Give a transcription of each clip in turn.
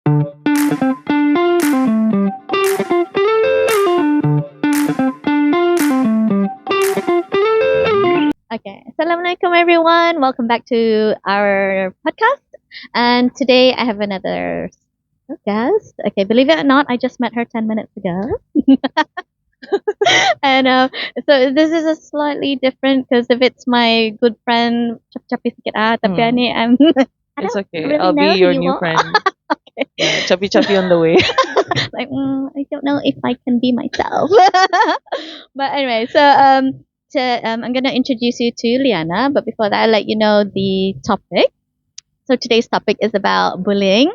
Okay, Assalamualaikum everyone. Welcome back to our podcast. And today I have another guest. Okay, believe it or not, I just met her 10 minutes ago. And so this is a slightly different because if it's my good friend, Chapi sikit tapi Hmm. ani I It's don't okay. really I'll know be who your you new are. friend. Yeah, choppy choppy on the way. Like I don't know if I can be myself. But anyway, I'm gonna introduce you to Liana. But before that, I'll let you know the topic. So today's topic is about bullying.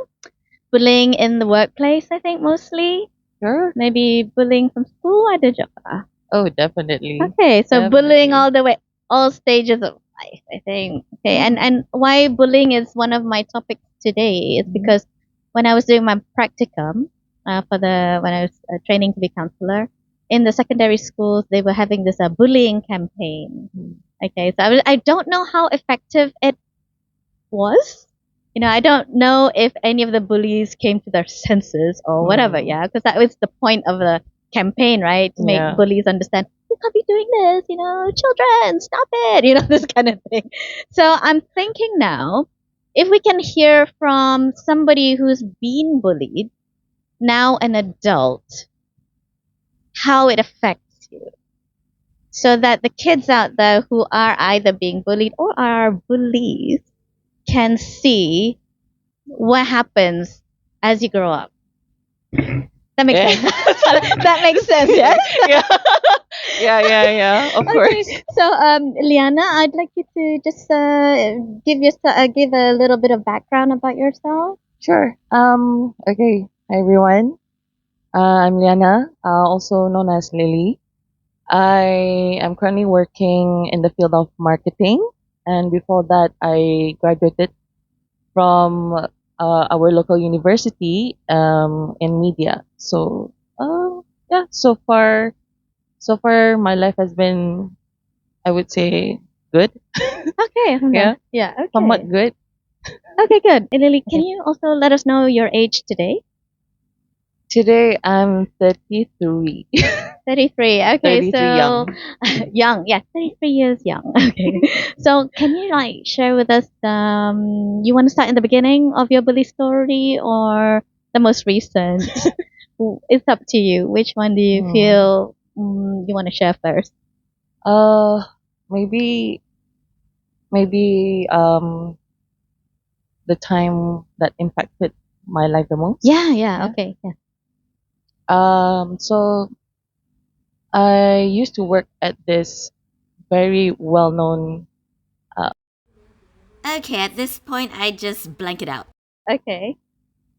Bullying in the workplace, I think mostly. Sure. Maybe bullying from school. I did. Oh, definitely. Okay, so bullying Definitely. all the way, all stages of life, I think. Okay, and why bullying is one of my topics today is because when I was doing my practicum when I was training to be counselor in the secondary schools, they were having this bullying campaign. Okay, so I don't know how effective it was. I don't know if any of the bullies came to their senses or whatever, yeah, because that was the point of the campaign, right? To make Yeah. bullies understand, you can't be doing this, children, stop it, this kind of thing. So I'm thinking now, if we can hear from somebody who's been bullied, now an adult, how it affects you. So that the kids out there who are either being bullied or are bullies can see what happens as you grow up. That makes Yeah. sense. That makes sense, yeah? Yeah. Of course. Okay. So, Liana, I'd like you to just give a little bit of background about yourself. Sure. Okay. Hi everyone. I'm Liana, also known as Lily. I am currently working in the field of marketing, and before that, I graduated from our local university in media. So, yeah. So far, my life has been, I would say, good. Okay. Yeah, Yeah. Okay. somewhat good. Okay. Good. And Lily, can you also let us know your age today? Today, I'm 33. 33. Okay. 33 So young. young. Yeah. 33 years young. Okay. So can you share with us? You want to start in the beginning of your bully story or the most recent? It's up to you. Which one do you feel you want to share first? Uh, maybe the time that impacted my life the most. Yeah. Yeah. Okay. Yeah. So I used to work at this very well-known. Okay, at this point, I just blank it out. Okay.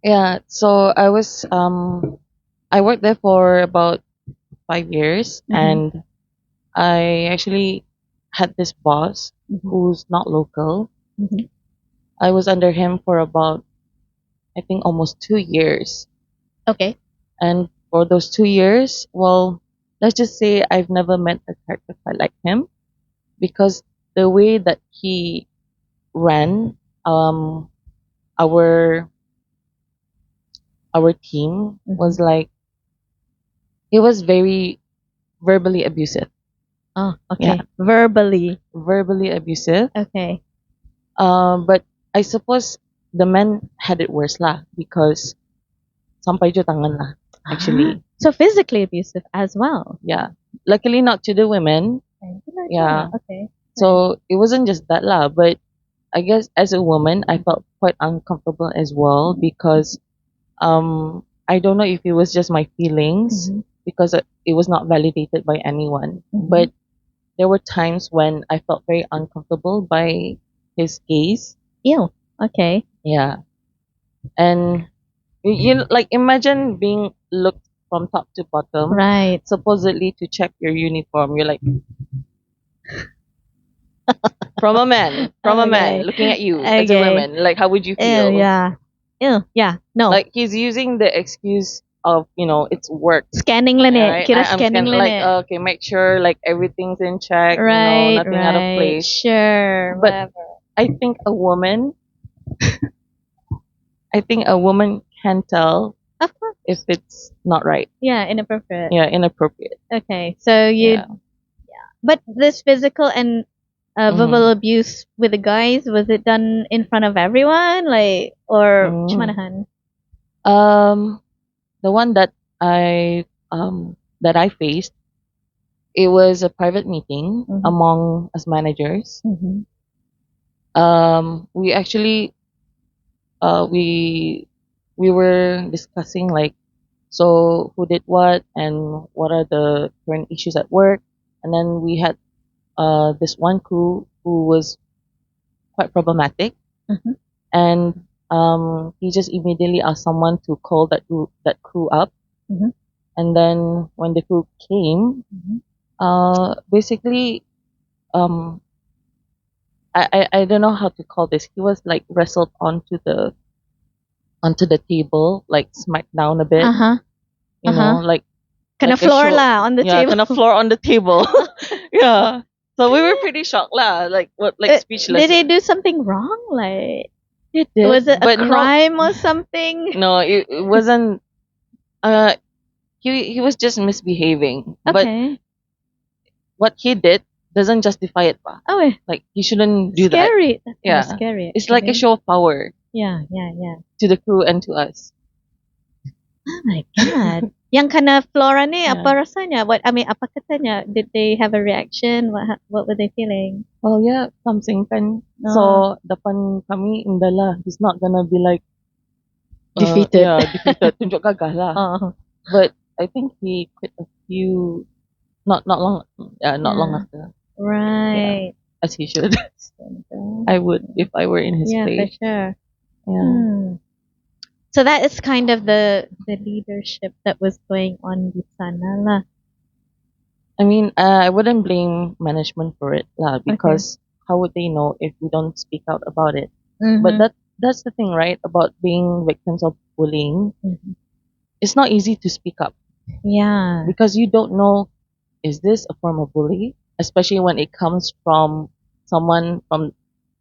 Yeah. So I worked there for about 5 years, and I actually had this boss who's not local. Mhm. I was under him for about, I think, almost 2 years. Okay. And for those 2 years, well, let's just say I've never met a character quite like him, because the way that he ran our our team was like, he was very verbally abusive. Oh, okay. Yeah, Verbally. abusive. Okay. But I suppose the men had it worse lah, because sampay jo tangan lah, actually. So physically abusive as well. Yeah. Luckily not to the women. Yeah. Okay. So it wasn't just that lah, but I guess as a woman I felt quite uncomfortable as well, because I don't know if it was just my feelings, because it was not validated by anyone. But there were times when I felt very uncomfortable by his gaze. Ew. Okay. Yeah. And like, imagine being looked from top to bottom, Right. supposedly to check your uniform. You're like, from a man Okay. looking at you as a Okay. woman, like, how would you feel? Ew, yeah. Ew, yeah. No. Like, he's using the excuse of, it's work. Scanning limit. Right? Kira I'm scanning limit. like, okay, make sure like everything's in check, right. nothing out of place. Sure. But whatever. I think a woman, I think a woman can tell Of course. if it's not right. Yeah, inappropriate. Yeah, inappropriate. Okay, so you, Yeah. but this physical and verbal abuse with the guys, was it done in front of everyone, like, or Mm. chmanahan? The one that I faced, it was a private meeting Mhm. among us managers. Mm-hmm. We actually we were discussing like, so who did what and what are the current issues at work, and then we had this one crew who was quite problematic, Mm-hmm. and he just immediately asked someone to call that crew up, Mm-hmm. and then when the crew came, Mm-hmm. basically, um I don't know how to call this. He was like wrestled onto the table, like smacked down a bit, Uh-huh. you know, Uh-huh. like Kind of like a floor show, lah on the yeah, table. kind of floor on the table. Yeah. So we were pretty shocked lah, like what, like speechless. Did they do something wrong? Like, It did, was it a but crime or something? no, it wasn't. Uh, he was just misbehaving. But Okay. what he did doesn't justify it, pa. Oh, Like he shouldn't do that. scary. That's kind Yeah, of scary. it's like a actually. show of power Yeah, yeah, yeah. to the crew and to us. Oh my god. Yang kana Flora ni, Yeah. apa rasanya? What I mean, apa katanya? Did they have a reaction? What were they feeling? Well, yeah, something kan. Oh. So depan kami indahlah. He's not gonna be like Defeated. Yeah, defeated. Tunjuk gagah lah. Oh. But I think he quit a few, not long, not long Yeah. after, Right. as he should. I would if I were in his Yeah, for place. sure. Yeah. So that is kind of the leadership that was going on di sana lah. I mean, I wouldn't blame management for it lah, because how would they know if we don't speak out about it? But that's the thing, right? About being victims of bullying. Mhm. It's not easy to speak up Yeah. because you don't know, is this a form of bully? Especially when it comes from someone from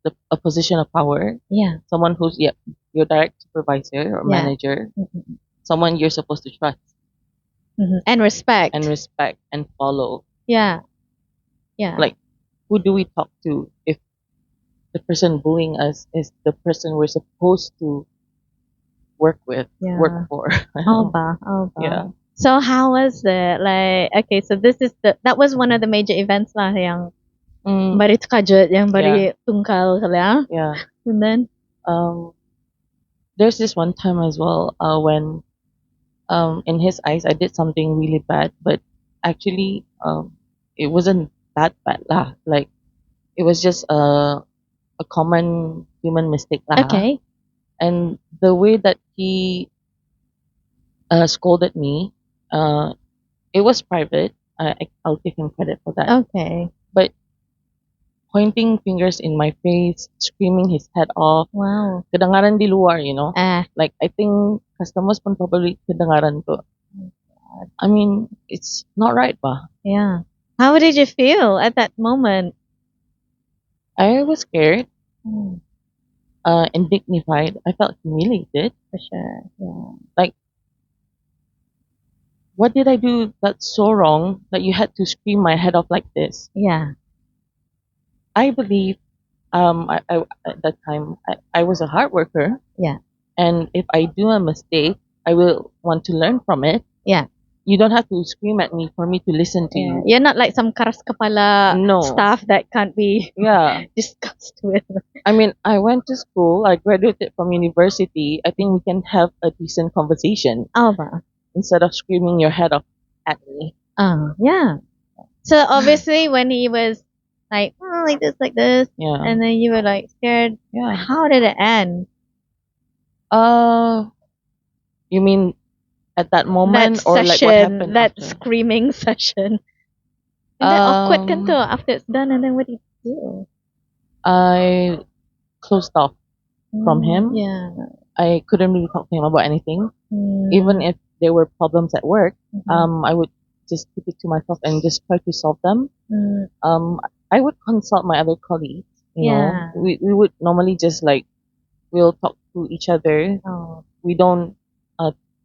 a position of power, Yeah. someone who's your direct supervisor or Yeah. manager, Mhm. someone you're supposed to trust And respect. and respect and follow. Yeah. Yeah. Like, who do we talk to if the person bullying us is the person we're supposed to work with, Yeah. work for? Oh ba. Yeah. So how was it? Like, okay, so that was one of the major events lah yang bari terkajut, yang bari tungkal kala. Yeah. And then There's this one time as well when in his eyes I did something really bad, but actually it wasn't that bad lah. Like, it was just a common human mistake lah. Okay. And the way that he scolded me, it was private. I'll give him credit for that. Okay. But pointing fingers in my face, screaming his head off, Wow. kedengaran di luar, you know. Ah. Like, I think customers pun probably kedengaran to. I mean, it's not right, ba? Yeah. How did you feel at that moment? I was scared, and dignified. I felt humiliated. For sure. Yeah. Like, what did I do that's so wrong that you had to scream my head off like this? Yeah. I believe, I at that time I was a hard worker, Yeah. and if I do a mistake, I will want to learn from it. Yeah. You don't have to scream at me for me to listen to you. You're not like some karas kepala No. staff that can't be Yeah. discussed with. I mean, I went to school, I graduated from university. I think we can have a decent conversation Oh, ba. instead of screaming your head off at me. Yeah. So obviously when he was like, oh, like this, Yeah. and then you were like scared. Yeah. How did it end? You mean at that moment, That or session, like what happened that after? screaming session. And then awkward kan tu after it's done, and then what do you do? I closed off from him. Yeah. I couldn't really talk to him about anything. Even if there were problems at work, I would just keep it to myself and just try to solve them. I would consult my other colleagues. You know, we would normally just like, we'll talk to each other. Oh. We don't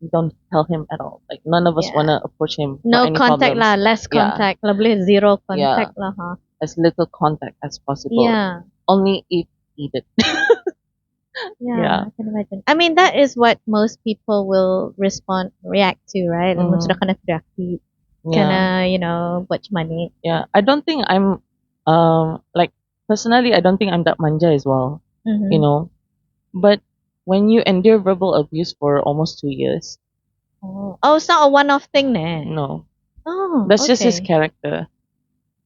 we don't tell him at all. Like none of us Yeah. wanna approach him for No any contact problems. lah, less Yeah, contact. Lah boleh zero yeah, contact lah, huh? as little contact as possible. Yeah. Only if needed. Yeah, Yeah. I can imagine. I mean, that is what most people will react to, right? Like, sudah Mhm. kena teriaki, Yeah, kena, buat macam mana. yeah. I don't think I'm like personally. I don't think I'm that manja as well. Mm-hmm. You know, but when you endure verbal abuse for almost 2 years, Oh, it's not a one-off thing, ne? no, Oh, that's just his okay. character.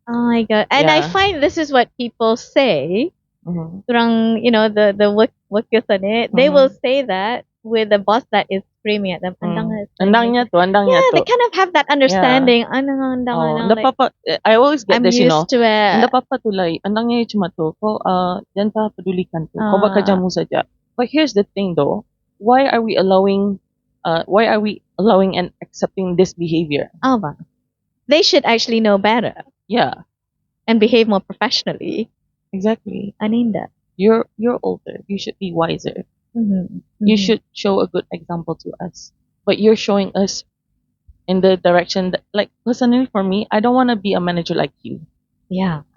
Oh my god. And I Yeah. find this is what people say. Mhm. Orang, the workers on it, they will say that with the boss that is screaming at them. Andang Andangnya tu, andangnya yeah, tu. they kind of have that understanding. Andang, Oh, andang, the like, papa, I always get I'm this, used to The it. papa tu lah, andangnya cuma tu. Kau jangan tak pedulikan tu. Kau buat Ah. kerjamu saja. But here's the thing though, why are we allowing and accepting this behavior? Oh, ba. They should actually know better Yeah, and behave more professionally. exactly. Aninda. You're older. You should be wiser. Mm-hmm. You should show a good example to us. But you're showing us in the direction that, like, personally for me, I don't want to be a manager like you. Yeah.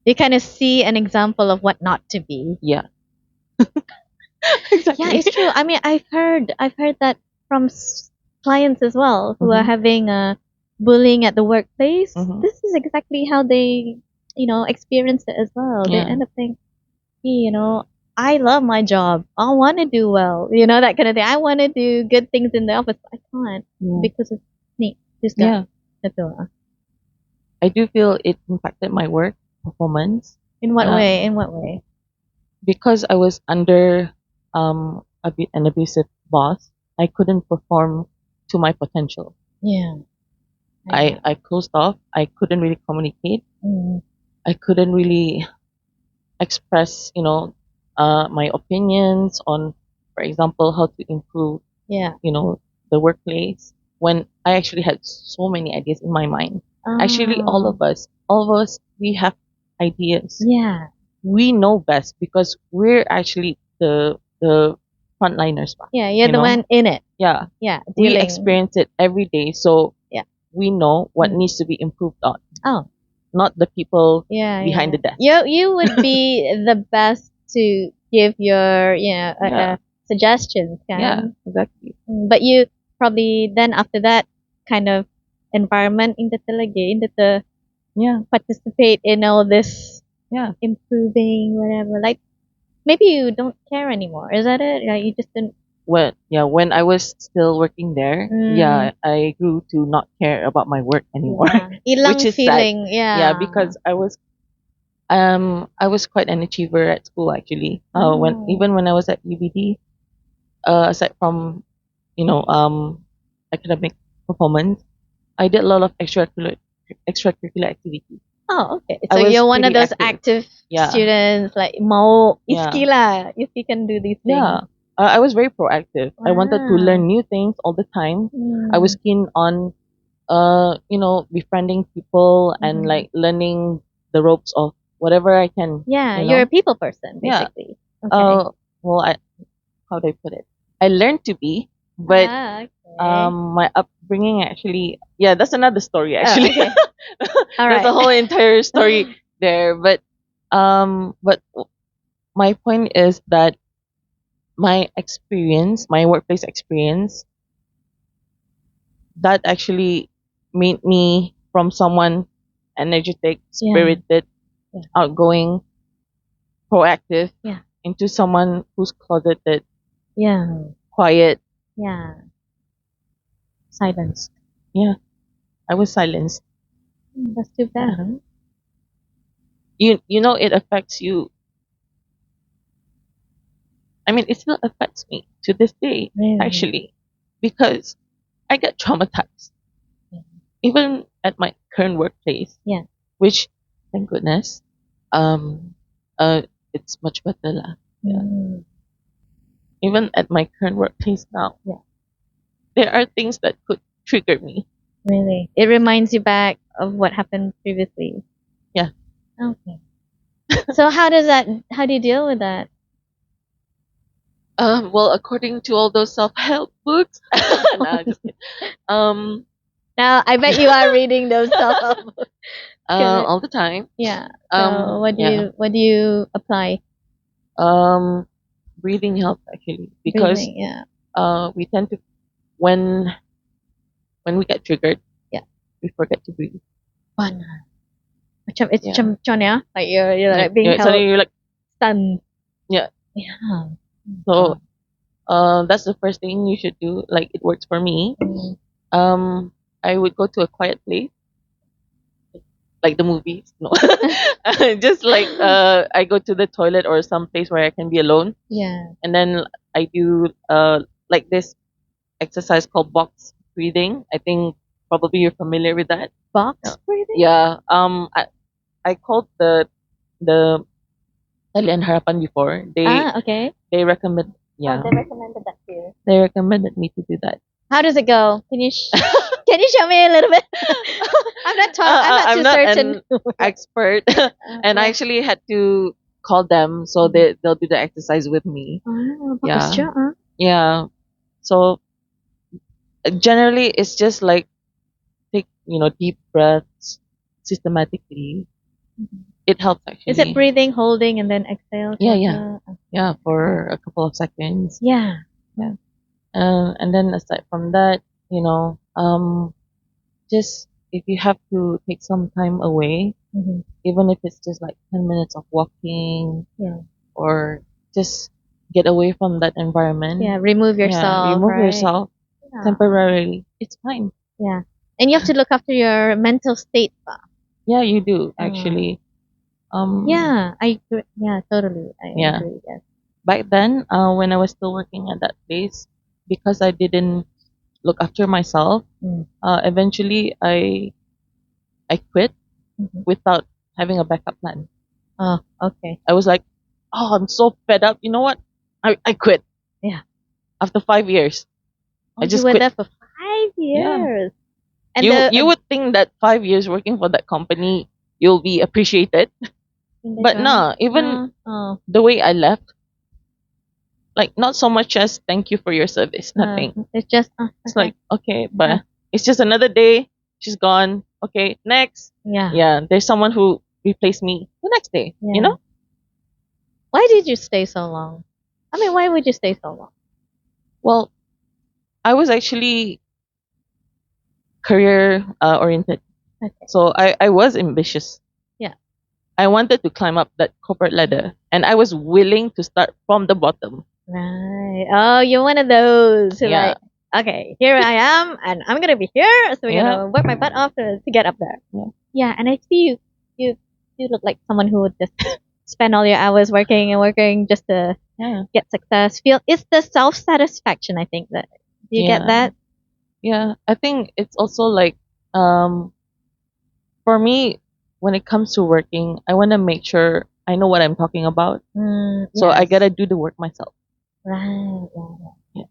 You kind of see an example of what not to be. Yeah. Exactly. Yeah, it's true. I mean, I've heard that from clients as well who are having bullying at the workplace. This is exactly how they, experience it as well. They Yeah. end up thinking, hey, I love my job. I want to do well. That kind of thing. I want to do good things in the office, but I can't because of me. This guy. Yeah. That's all. I do feel it impacted my work performance. In what way? In what way? Because I was under an abusive boss, I couldn't perform to my potential. Yeah. I closed off. I couldn't really communicate. I couldn't really express, my opinions on, for example, how to improve, Yeah. the workplace. When I actually had so many ideas in my mind. Actually, all of us, we have ideas. Yeah. We know best because we're actually the frontliners. Yeah, you're the one in it. Yeah. Yeah. We Dealing. experience it every day. So Yeah. we know what needs to be improved on. Oh. Not the people Yeah. behind the desk. You would be the best to give your, suggestions, kan? Yeah, exactly. But you probably then after that kind of environment into the participate in all this improving whatever. Like maybe you don't care anymore. Is that it? Yeah, you just didn't. When I was still working there, I grew to not care about my work anymore. Ilang Which is feeling, sad. yeah. Yeah, because I was quite an achiever at school actually. When I was at UBD, aside from academic performance, I did a lot of extracurricular activities. Oh, okay. I So was you're one of pretty those active. active students, like mau Yeah. iski lah, if you can do these things. Yeah, I was very proactive. I wanted to learn new things all the time. I was keen on, befriending people and like learning the ropes of whatever I can. Yeah, you you're know? a people person, Yeah. basically. Okay. Well, how do I put it? I learned to be, but okay. my upbringing actually, that's another story actually. okay. All There's right. a whole entire story there, but my point is that my workplace experience, that actually made me from someone energetic, spirited, outgoing, proactive, into someone who's closeted, Yeah. quiet. Yeah. Silence. Yeah, I was silenced. That's too bad. Huh? It affects you. I mean, it still affects me to this day, Really? actually, because I get traumatized. Even at my current workplace. Yeah. Which, thank goodness, it's much better lah. Yeah. Even at my current workplace now. Yeah. There are things that could trigger me. Really? It reminds you back of what happened previously. Yeah. Okay. So how do you deal with that? Well, according to all those self-help books, nah, just kidding. Um, Now, I bet you are reading those self-help books. all the time. Yeah. So Yeah. what do you apply? Um, breathing helps actually because Breathing. Yeah. we tend to when when we get triggered, Yeah. we forget to breathe. Fun. It's Yeah. yeah. Like you're Yeah. like being Yeah. held Suddenly you're like, stunned. yeah. Yeah. So, that's the first thing you should do. Like it works for me. Mm. I would go to a quiet place, like the movies. No, just like I go to the toilet or some place where I can be alone, Yeah. and then I do like this exercise called box breathing. I think probably you're familiar with that. Box breathing? Yeah. I called the Talian Harapan before. Okay. They recommend, Oh, yeah, they recommended that to you. they recommended me to do that. How does it go? Can you can you show me a little bit? I'm not I'm too not certain. an expert, and I Yeah. actually had to call them so they'll do the exercise with me. Ah, bagus Yeah, siya, ah. yeah. So generally, it's just like take deep breaths systematically. It helps Is it actually. breathing, holding, and then exhale? Yeah, yeah, Ah, yeah. For a couple of seconds. yeah. Yeah. And then aside from that, just if you have to take some time away, Mhm. even if it's just like 10 minutes of walking Yeah. or just get away from that environment. Yeah. Remove Yeah, yourself, remove right? yourself Yeah. temporarily. It's fine. Yeah. And you have to look after your mental state. Ba? Yeah, you do Mm. actually. Yeah, I agree. Yeah, totally. I Yeah. agree. Yes. Back then, when I was still working at that place, because I didn't look after myself, Mm. eventually I quit Mhm. without having a backup plan. Oh, okay. I was like, oh, I'm so fed up. You know what? I quit Yeah. after 5 years. Oh, I you just were quit. there for five Yeah. years. And You would think that 5 years working for that company, you'll be appreciated. in the But job? no, even No. Oh, the way I left, like not so much as thank you for your service, nothing. it's just It's okay. like, okay, but it's just another day. She's gone. Okay, next. Yeah. Yeah, there's someone who replaced me the next day, Yeah. Why did you stay so long? I mean, why would you stay so long? Well, I was actually career oriented. Okay. So I was ambitious. Yeah. I wanted to climb up that corporate ladder and I was willing to start from the bottom. Right. Oh, you're one of those who Yeah. like, okay, here I am, and I'm gonna be here, so we're Yeah. gonna work my butt off to get up there. Yeah. Yeah, and I see you look like someone who would just spend all your hours working and working just to Yeah. get success. Feel it's the self satisfaction. I think that do you get that? Yeah. I think it's also like for me when it comes to working, I want to make sure I know what I'm talking about. So I Yes. got to do the work myself. Right. Yeah. Yeah.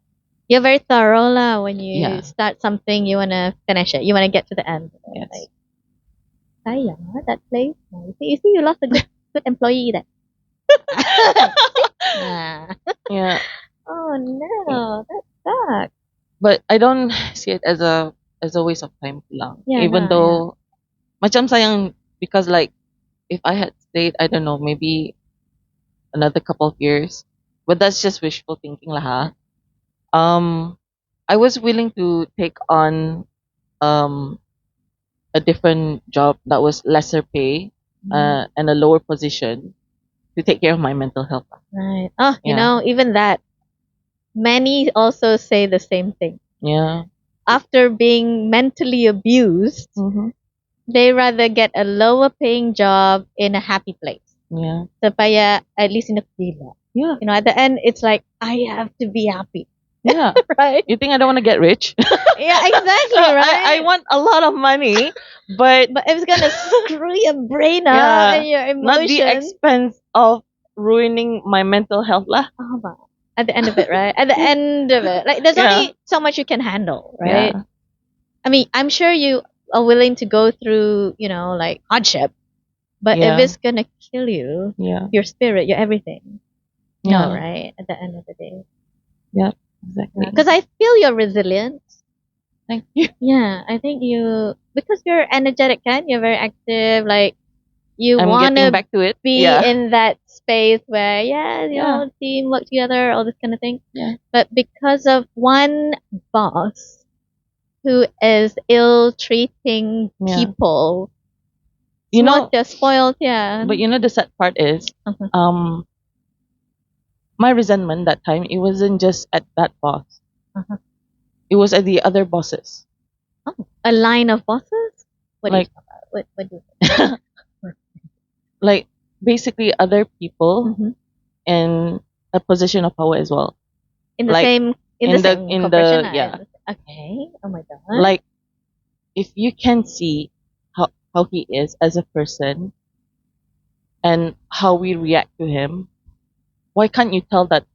You're very thorough lah. When you Yeah. start something, you wanna finish it. You wanna get to the end. Yes. Like, sayang, that place. You see, you lost a good employee there. Ah. Yeah. Oh no, that sucks. But I don't see it as a waste of time lang. Yeah, Even no, though macam sayang because like if I had stayed, I don't know, maybe another couple of years. But that's just wishful thinking lah ha. I was willing to take on um a different job that was lesser pay and a lower position to take care of my mental health. Right. Oh, you Yeah. know, even that. Many also say the same thing. Yeah. After being mentally abused, Mm-hmm. they rather get a lower paying job in a happy place. Yeah. Supaya at least in a villa. Yeah. You know, at the end, it's like, I have to be happy. Yeah. Right? You think I don't want to get rich? Yeah, exactly, right? I want a lot of money, but But it's gonna screw your brain up yeah, and your not the emotions. expense of ruining my mental health lah. Oh, but at the end of it, right? At the end of it, like there's Yeah. only so much you can handle, right? Yeah. I mean, I'm sure you are willing to go through, you know, like hardship, but Yeah. if it's gonna kill you, Yeah. your spirit, your everything, No, Yeah. right? At the end of the day. Yeah. Exactly. Because I feel your resilience. Thank you. Yeah, I think because you're energetic, kan? You're very active. Like, you I'm want getting to back to it. be Yeah. in that space where, yeah, Yeah. team work together, all this kind of thing. Yeah. But because of one boss who is ill treating Yeah. people, You know, they're spoiled, yeah. but the sad part is, Uh-huh. my resentment that time, it wasn't just at that boss. Uh-huh. It was at the other bosses. Oh, a line of bosses? What do you Like, talk about? What do you like basically other people Mhm. in a position of power as well. In the Like, same in the corporation? yeah. Okay. Oh my god. Like, if you can see how he is as a person and how we react to him, why can't you tell that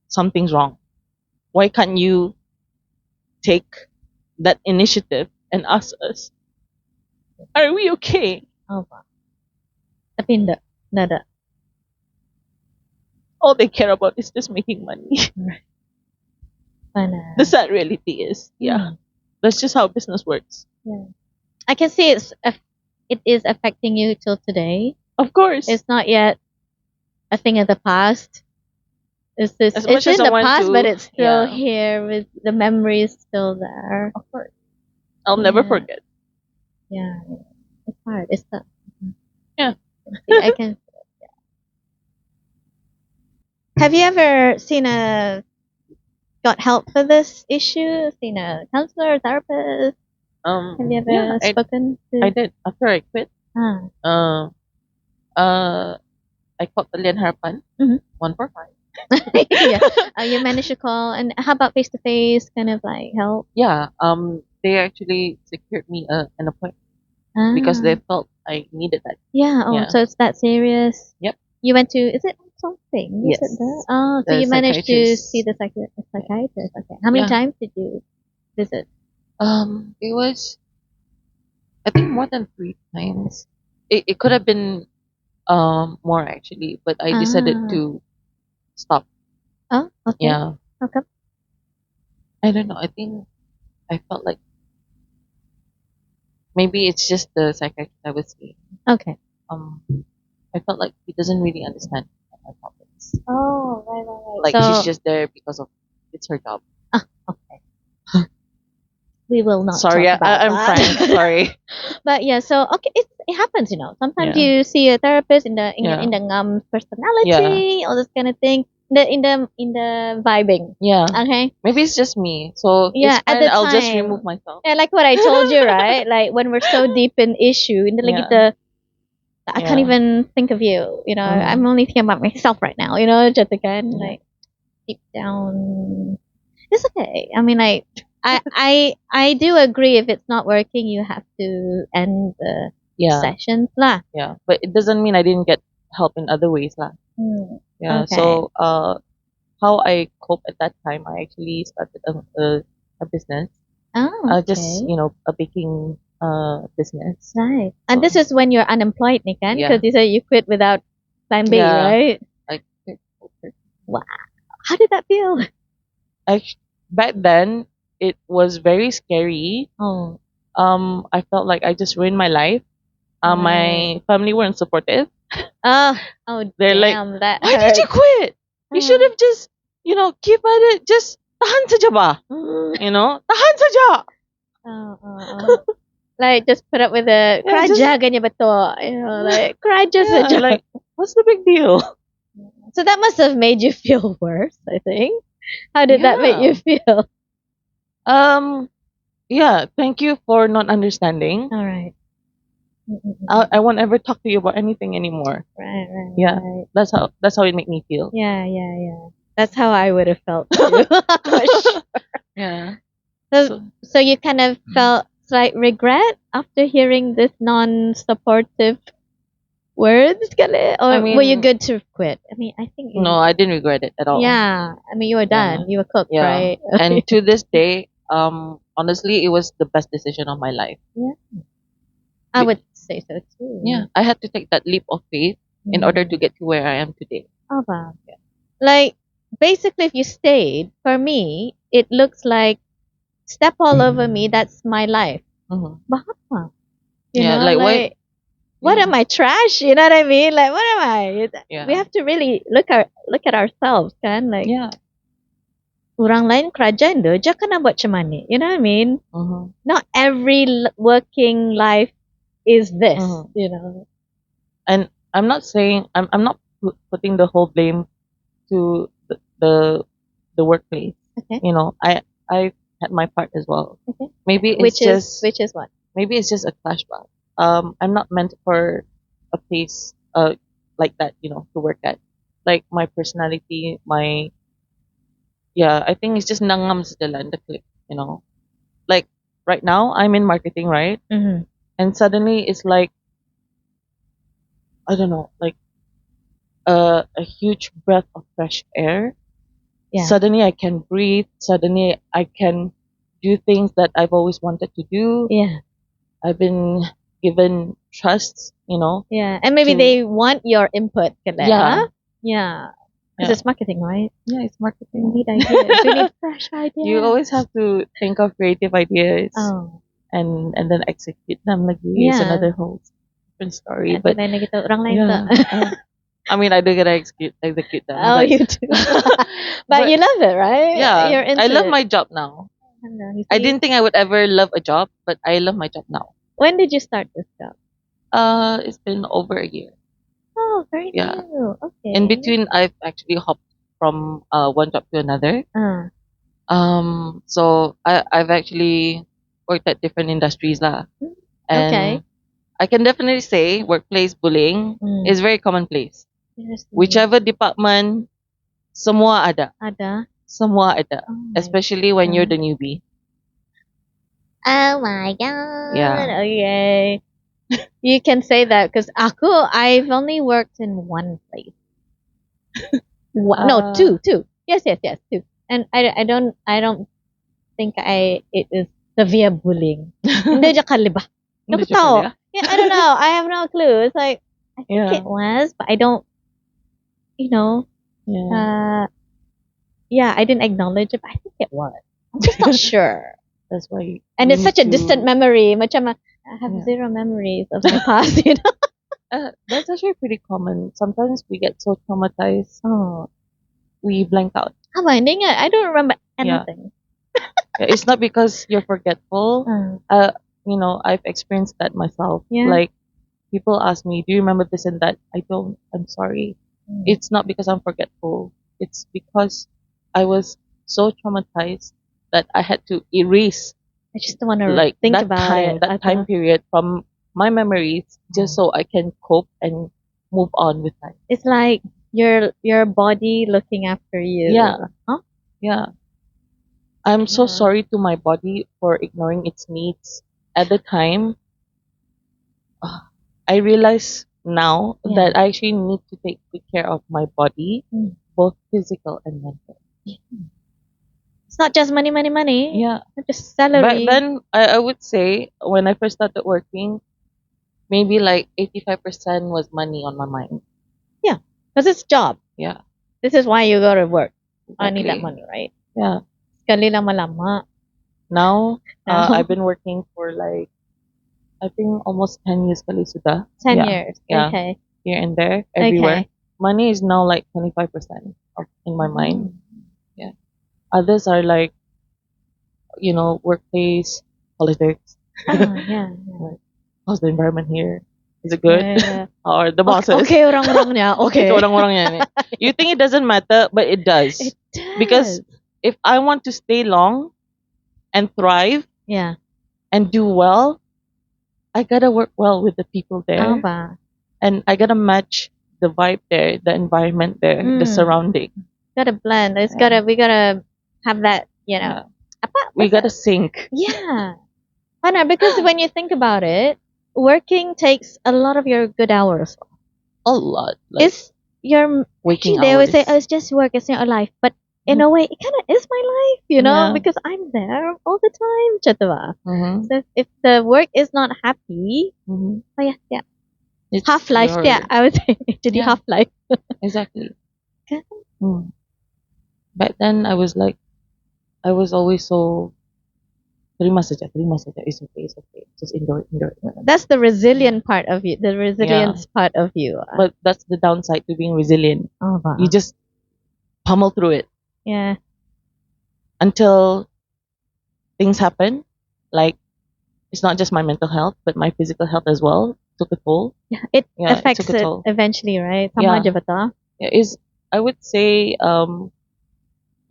something's wrong? Why can't you take that initiative and ask us, are we okay? Oh wow. Tapi hindi. Nada. All they care about is just making money. Mana. The sad reality is, yeah, that's just how business works. Yeah. I can see it is affecting you till today. Of course. It's not yet a thing of the past. It's As much in as I the want past, to, but it's still yeah. here with the memories still there. Of course. I'll never Yeah. forget. Yeah. It's hard. It's tough. Yeah. See, I can. Have you ever got help for this issue? Seen a counselor, therapist? Have you ever Yeah, spoken to? I did. After I quit, Ah. I called the Lian Harapan, Mhm. 145. Yeah. You managed to call, and how about face to face kind of like help? Yeah, they actually secured me an appointment because they felt I needed that. Yeah. Oh, Yeah. so it's that serious. Yep. You went to, is it something? You Yes. said that? Oh, so The you managed to psychiatrist. see the psychiatrist. Okay. How many Yeah. times did you visit? It was, I think, more than 3 times. It could have been more actually, but I decided Ah. to stop. Oh, okay. Yeah. How come? I don't know. I think I felt like maybe it's just the psychiatrist I was seeing. Okay. I felt like he doesn't really understand my problems. Oh, right. Like, so, she's just there because of it's her job. okay. We will not Sorry, talk about I'm that. frank. Sorry. But yeah, so okay, it happens, Sometimes Yeah. you see a therapist in the Yeah. personality, all this kind of thing. In the vibing. Yeah. Okay. Maybe it's just me. So Yeah, it's at fine. the I'll just time. remove myself. Yeah, like what I told you, right? Like when we're so deep in issue, Yeah. I can't Yeah. even think of you. Mhm. I'm only thinking about myself right now. Just again, Yeah. like deep down, it's okay. I mean, I do agree if it's not working, you have to end the Yeah. sessions lah. Yeah. But it doesn't mean I didn't get help in other ways lah. Yeah. Okay. So how I cope at that time, I actually started a business. Oh, okay. Just a baking business. Right. And this is when you're unemployed, Nikan, Yeah. because you said you quit without plan B, Yeah. right? Like, Wow. How did that feel? back then it was very scary. Oh. I felt like I just ruined my life. My family weren't supportive. Oh, They're like, damn, that why did you hurts. quit? You should have just, keep at it. Just tahan saja ba. Tahan saja. Oh. Like, just put up with it. Yeah, just- Kerja ganyan betul. Like, kerja saja. Like, what's the big deal? So that must have made you feel worse, I think. How did that make you feel? Yeah, thank you for not understanding. All right. I won't ever talk to you about anything anymore. Right. Yeah. Right. That's how it made me feel. Yeah. That's how I would have felt too. For sure. Yeah. So you kind of felt slight regret after hearing this non-supportive words, kali? Or were you good to quit? I mean, I think No, I didn't regret it at all. Yeah, I mean, you were done. You were cooked, Yeah. right? And to this day, honestly, it was the best decision of my life. Yeah, I would say so too. Yeah, I had to take that leap of faith in order to get to where I am today. Oh, wow. Like, basically, if you stayed, for me, it looks like step all over me. That's my life. Mm-hmm. Bahama. Yeah, like why? What Yeah. am I, trash? You know what I mean? Like, what am I? Yeah. We have to really look at ourselves, kan? Like, Yeah. orang lain kerajaan dia, je kan nak buat macam mana? You know what I mean? Mm-hmm. Not every working life is this, Mhm. you know. And I'm not saying I'm not putting the whole blame to the workplace. Okay. You know, I had my part as well. Okay. Maybe it's Which just is what? maybe it's just a flashback. I'm not meant for a place like that, you know, to work at. Like my personality, I think it's just nangam sa jalan, the click, you know. Like right now I'm in marketing, right? Mm-hmm. And suddenly it's like I don't know, like a huge breath of fresh air. Yeah. Suddenly I can breathe. Suddenly I can do things that I've always wanted to do. Yeah. I've been given trust, you know. Yeah. And maybe to- they want your input, kada? Yeah. Yeah. Because Yeah. it's marketing, right? Yeah, it's We marketing. need ideas. We need fresh ideas. You always have to think of creative ideas Oh. and then execute them lagi. It's Yeah. another whole different story. But But lain lagi tu, orang lain yeah, tak. I mean, I do get to execute them. Oh, but, you do. But you love it, right? yeah, You're into I love it. my job now. Hello, you I see? didn't think I would ever love a job, but I love my job now. When did you start this job? It's been over a year. Oh, very Yeah. new. Okay. In between, I've actually hopped from one job to another. So I've actually worked at different industries lah. And Okay. I can definitely say workplace bullying is very commonplace. Seriously. Whichever department, semua ada. Ada. Semua ada. Oh my Especially when you're the newbie. Oh my god. Yeah. Okay. You can say that because I've only worked in one place. No, two. Yes, two. And I don't think it is severe bullying. Hindi siya kalibah. Hindi Naku siya tao. kaya? Yeah, I don't know. I have no clue. It's like I think Yeah. it was, but I don't. You know. Yeah. Yeah, I didn't acknowledge it, but I think it was. I'm just not sure. That's why. And you it's such a need distant to- memory. Macam I have Yeah. zero memories of my past, you know. That's actually pretty common. Sometimes we get so traumatized, Oh. we blank out. Apa ending it? I don't remember Yeah. anything. It's not because you're forgetful. You know, I've experienced that myself. Yeah. Like, people ask me, do you remember this and that? I don't. I'm sorry. It's not because I'm forgetful. It's because I was so traumatized that I had to erase I just don't want to like think that about time, it. that time period from my memories, just so I can cope and move on with life. It's like your body looking after you. Yeah. Huh? Yeah. I'm so Yeah. sorry to my body for ignoring its needs. At the time, I realize now Yeah. that I actually need to take good care of my body, both physical and mental. It's not just money. Yeah. Not just salary. Back then, I would say, when I first started working, maybe like 85% was money on my mind. Yeah, because it's job. Yeah. This is why you go to work. I need that Exactly. money, right? Yeah. Sekali lama-lama. Now, Now. I've been working for like, I think almost 10 years kali sudah. 10 Yeah. years. Yeah. Okay. Here and there, everywhere. Okay. Money is now like 25% in my mind. Yeah. Others are like, you know, workplace, politics. Yeah. How's the environment here? Is it good? Yeah. Or the bosses? Okay, orang-orang niya. Okay. So orang-orang yan eh. You think it doesn't matter, but it does. It does. Because if I want to stay long and thrive Yeah. and do well, I gotta work well with the people there. Apa? And I gotta match the vibe there, the environment there, the surrounding. Gotta blend. We gotta have that, you know. Apa? We What's gotta that? sync. Yeah. I know, because when you think about it, working takes a lot of your good hours. A lot. Like It's your waking actually, they always say, hours. "Oh, it's just work. It's not your life." But in a way, it kind of is my life, you know, Yeah. because I'm there all the time. Chatawa. Mhm. So if the work is not happy, Mhm. oh It's half life. your- Yeah, I would say actually Yeah. half life. Exactly. Mm. Back then, I was always so, terima saja, it's okay, just endure. That's the resilient part of you, the Yeah, resilience part of you. but that's the downside to being resilient. Oh, You just pummel through it yeah. until things happen. Like, it's not just my mental health, but my physical health as well took a toll. Yeah, it Yeah, it affects took a it toll. eventually, right? Sama Yeah. aja betul. I would say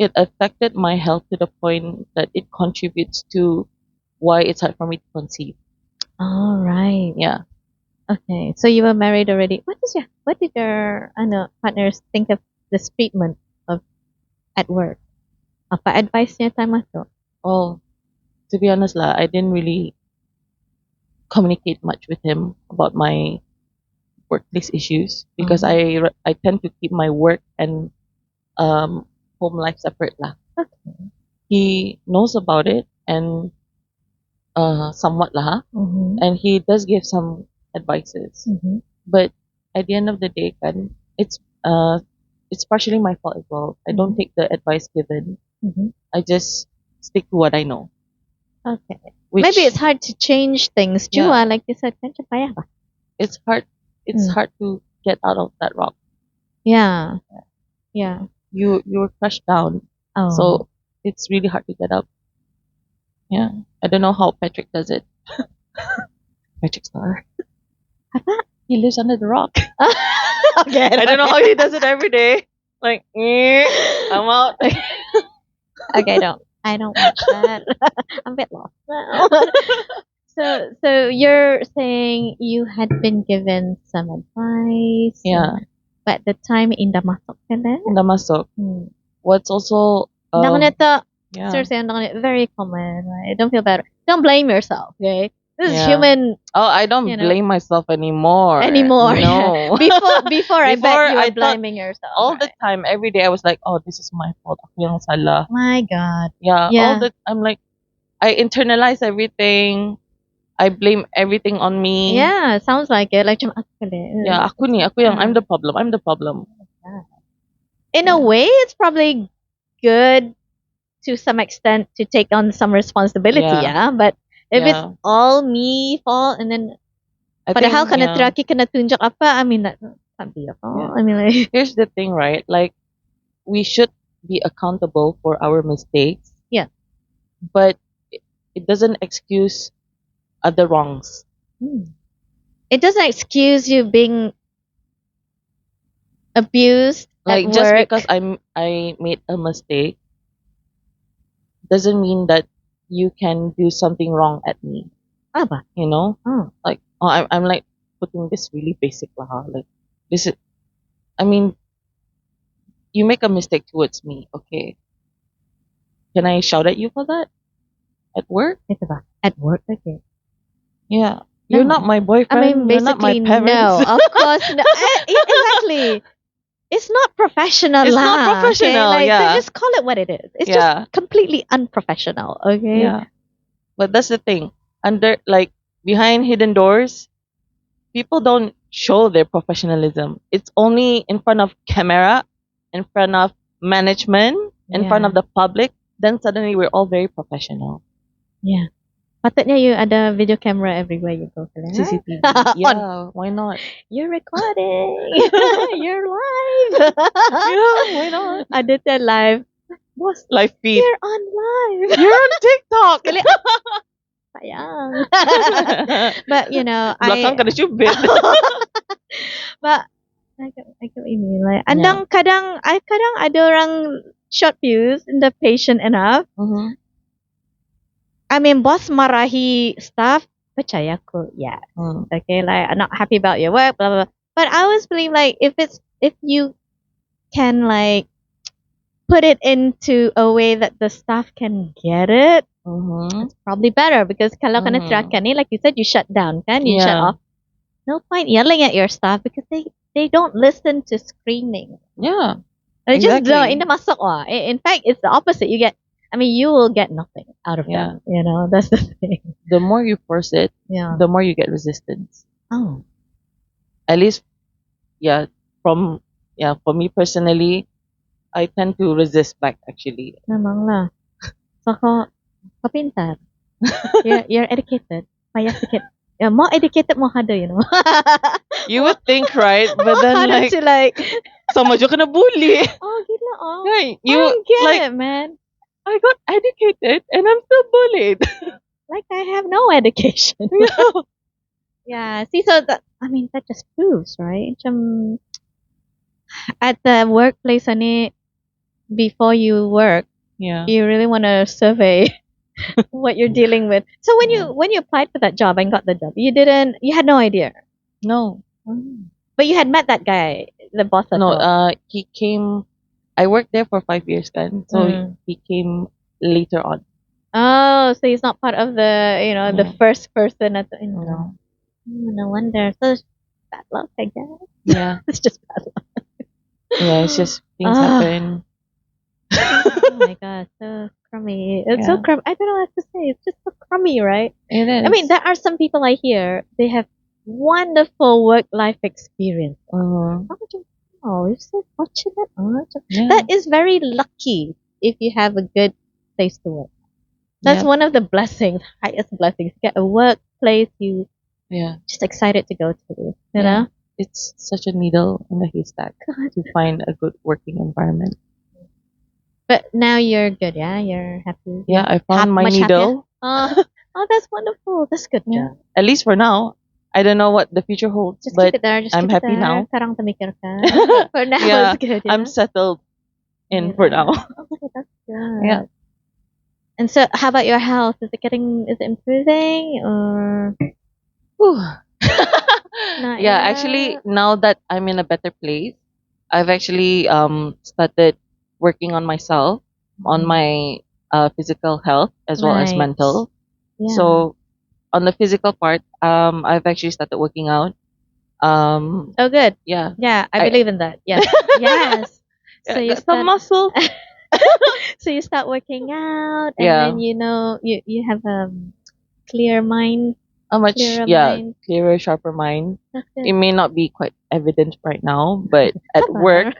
it affected my health to the point that it contributes to why it's hard for me to conceive. All right. Yeah. Okay. So you were married already. What did your partners think of this treatment of at work? Apa advice-nya time itu? Well, to be honest lah, I didn't really communicate much with him about my workplace issues because I tend to keep my work and home life separate lah. Okay. He knows about it and somewhat lah, Mm-hmm. and he does give some advices. Mm-hmm. But at the end of the day, kan, it's partially my fault as well. I don't take the advice given. Mm-hmm. I just stick to what I know. Okay. Which, Maybe it's hard to change things. Yeah. Jua, like you said, kan payah ba? It's hard. It's hard to get out of that rock. Yeah. Yeah. You were crushed down, Oh. so it's really hard to get up. Yeah, I don't know how Patrick does it. Patrick Star. Apa? He lives under the rock. Okay. I don't know how he does it every day. Like, I'm out. Okay, I don't watch that. I'm a bit lost now. So you're saying you had been given some advice. Yeah. But the time indah masuk ka na. Nda masok. What's also yeah. Seriously, very common. Right? Don't feel bad. Don't blame yourself. Okay, this is Yeah. human. Oh, I don't blame myself anymore. No. Before I bet Before, you were I thought blaming yourself. all the time, every day, I was like, oh, this is my fault. Ako yung salah. My God. Yeah. Yeah. I'm like, I internalize everything. I blame everything on me. Yeah, sounds like it. Like, macam ako pala. Yeah, ako yung, I'm the problem. In a way, it's probably good to some extent to take on some responsibility, yeah. But if it's all me fault, and then padahal ka natraki ka natunjak apa, I mean, that can't be your fault. I mean, like, here's the thing, right? Like, we should be accountable for our mistakes. Yeah. But it doesn't excuse other wrongs. It doesn't excuse you being abused Like, at just work. because I made a mistake doesn't mean that you can do something wrong at me. Apa? You know? Oh. Like, I'm like putting this really basic lah. Like, this is, I mean, you make a mistake towards me, okay? Can I shout at you for that? At work? Ito ba? At work, okay. Yeah. You're not my boyfriend. I mean, You're not my basically, parents. no. Of course, no. Exactly. It's not professional. It's lah, not professional, okay? Like, yeah. Just call it what it is. It's Yeah. just completely unprofessional, okay? Yeah. But that's the thing. Behind hidden doors, people don't show their professionalism. It's only in front of camera, in front of management, in front of the public. Then suddenly we're all very professional. Yeah. Patutnya you ada video camera everywhere you go. Right? CCTV. Yeah, why not? You're recording. You're live. Yeah, why not? Ada teh live. Boss, Live feed. you're on live. You're on TikTok. Sayang. But you know, Belakang kena cubit. but I get what you mean. Like, kadang ada orang short fuse in the patient enough. Mm-hmm. I mean, boss marahi staff, percaya ko, yeah. Okay, like, I'm not happy about your work, blah, blah, blah. But I always believe, like, if you can, like, put it into a way that the staff can get it, it's probably better. Because kalau kena terakan ni, like you said, you shut down, kan? You shut off. No point yelling at your staff because they don't listen to screaming. Yeah. They just exactly. don't. Indah masuk wah. In fact, it's the opposite. You will get nothing out of them. You know, that's the thing. The more you force it, the more you get resistance. Oh. At least, for me personally, I tend to resist back actually. Namang lah. Saka, kapintar. You're educated. Payah sikit. Yeah, more educated, more harder, you know. You would think, right? But More then harder like to like, sama juga kena bully. oh, gila, oh. Right? I You don't get like it, man. I got educated and I'm still bullied. Like, I have no education. Yeah, see, so that, I mean, that just proves, right? At the workplace, ani, before you work, Yeah. you really want to survey what you're dealing with. So Yeah. when you applied for that job and got the job, you had no idea. No. But you had met that guy, the boss at No, all. he came. I worked there for 5 years, kan? So Mm. he came later on. Oh, so he's not part of the Yeah. first person at the No. No wonder. So it's bad luck, I guess. Yeah. It's just bad luck. Yeah, it's just things Ah. happen. Oh my god, so crummy. It's so Yeah. crummy. I don't know what to say. It's just so crummy, right? It is. I mean, there are some people I hear, they have wonderful work-life experience. Oh, you're so fortunate. Oh, Yeah. that is very lucky if you have a good place to work. That's Yeah. one of the blessings, highest blessings. Get a workplace you Yeah. just excited to go to. You Yeah. know? It's such a needle in the haystack to find a good working environment. But now you're good, yeah? You're happy. Yeah, I found my much needle. happier? Oh, that's wonderful. That's good. Yeah. Job. At least for now. I don't know what the future holds, Just but keep it there. Just I'm keep it happy there. now. Karang tumikir ka. For now, Yeah, it's good. I'm settled in for now. Okay, that's good. Yeah. And so, how about your health? Is it improving or Whew. not Yeah, yet? actually, now that I'm in a better place, I've actually started working on myself, on my physical health as well as Right. mental. Yeah. So on the physical part, I've actually started working out. Oh, good. Yeah, Yeah, I I- believe in that. Yes. Yes. So you got some start. muscle. So you start working out, and Yeah. then you have a clear mind. A much Clearer mind. clearer, sharper mind. That's It good. may not be quite evident right now, but at Come work, on.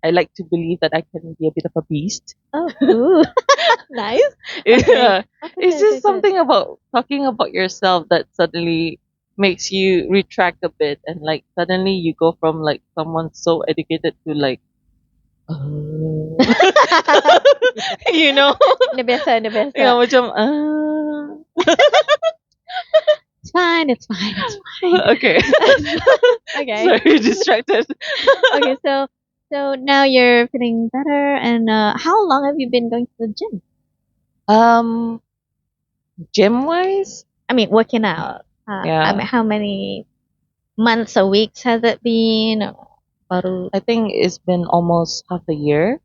I like to believe that I can be a bit of a beast. Oh, ooh. Nice. Yeah. Okay, It's okay, just good. something about talking about yourself that suddenly makes you retract a bit, and like suddenly you go from like someone so educated to like, you know, Nebesa. yeah, macam, It's fine. It's fine. okay. Okay. Sorry, distracted. Okay. So now you're feeling better, and how long have you been going to the gym? Gym wise, I mean, working out. Yeah. I mean, how many months or weeks has it been? Baru. I think it's been almost half a year.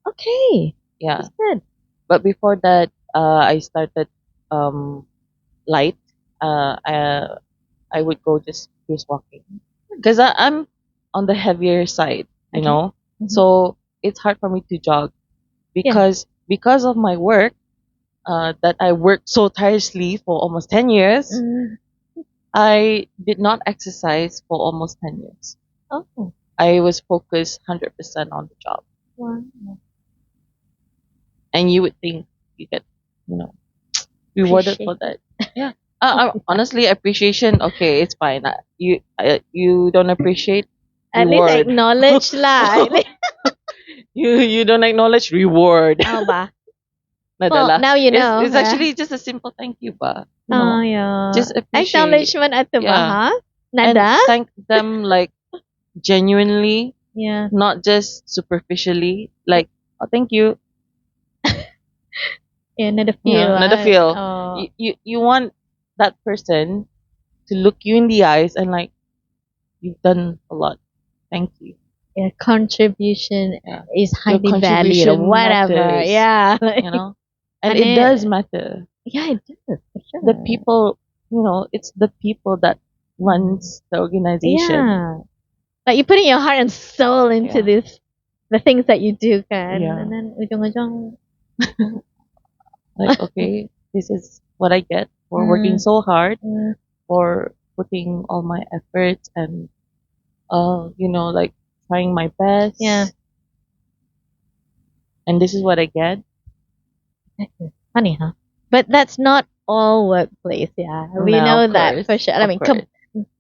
Okay. Yeah. That's good. But before that, I started light. I would go just brisk walking because I'm on the heavier side, you Okay. know. Mhm. So it's hard for me to jog because of my work. That I worked so tirelessly for almost 10 years. Mm. I did not exercise for almost 10 years. Oh. I was focused 100% on the job, Wow. and you would think you get, you know, rewarded for that. Yeah. Honestly, appreciation. Okay, it's fine. You don't appreciate At least reward. acknowledge lah. You don't acknowledge reward. Oh, ba. Nada Well, lah. now you know. It's actually just a simple thank you, ba. You know, Oh, yeah. just appreciate. Acknowledgement at the Yeah. baha. And Nada? thank them like genuinely, Yeah. not just superficially. Like, oh, thank you. Yeah, nada feel. Yeah, nada feel. Oh. You want that person to look you in the eyes and like, you've done a lot. Thank you. Yeah, contribution Yeah. is highly valued or contribution whatever. matters. Yeah. You know, and And it it- does matter. Yeah, it does. For sure. The people, you know, it's the people that runs the organization. Yeah. Like you're putting your heart and soul into Yeah. the things that you do, kan? Yeah. And then ujung-ujung, Like, okay, this is what I get for working so hard, mm, for putting all my efforts and, you know, like trying my best. Yeah. and this is what I get. Funny, huh? But that's not all workplace, yeah. We No, know of that for course, sure. I of mean, course.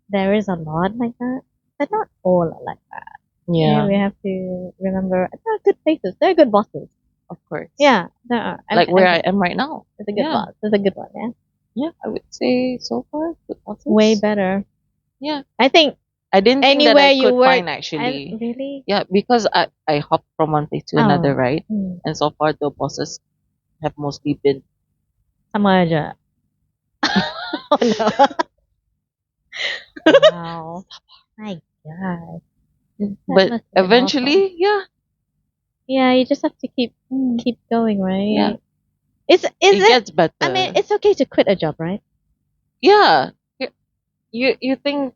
there is a lot like that, but not all are like that. Yeah, Yeah, we have to remember there are good places. There are good bosses. of course. Yeah, there are. Like where I am right now. It's a good Yeah, boss. It's a good one, yeah. yeah. I would say so far, good Way bosses. better. Yeah, I think I didn't think that anywhere I you could work, find and actually. really, Yeah, because I hopped from one place to another, oh, right? And so far the bosses have mostly been. sama aja. Oh no. Wow. My God. That But must have been awful. eventually, yeah, Yeah, you just have to keep going, yeah, right? Is it it? gets better. I mean, it's okay to quit a job, right? Yeah, you think,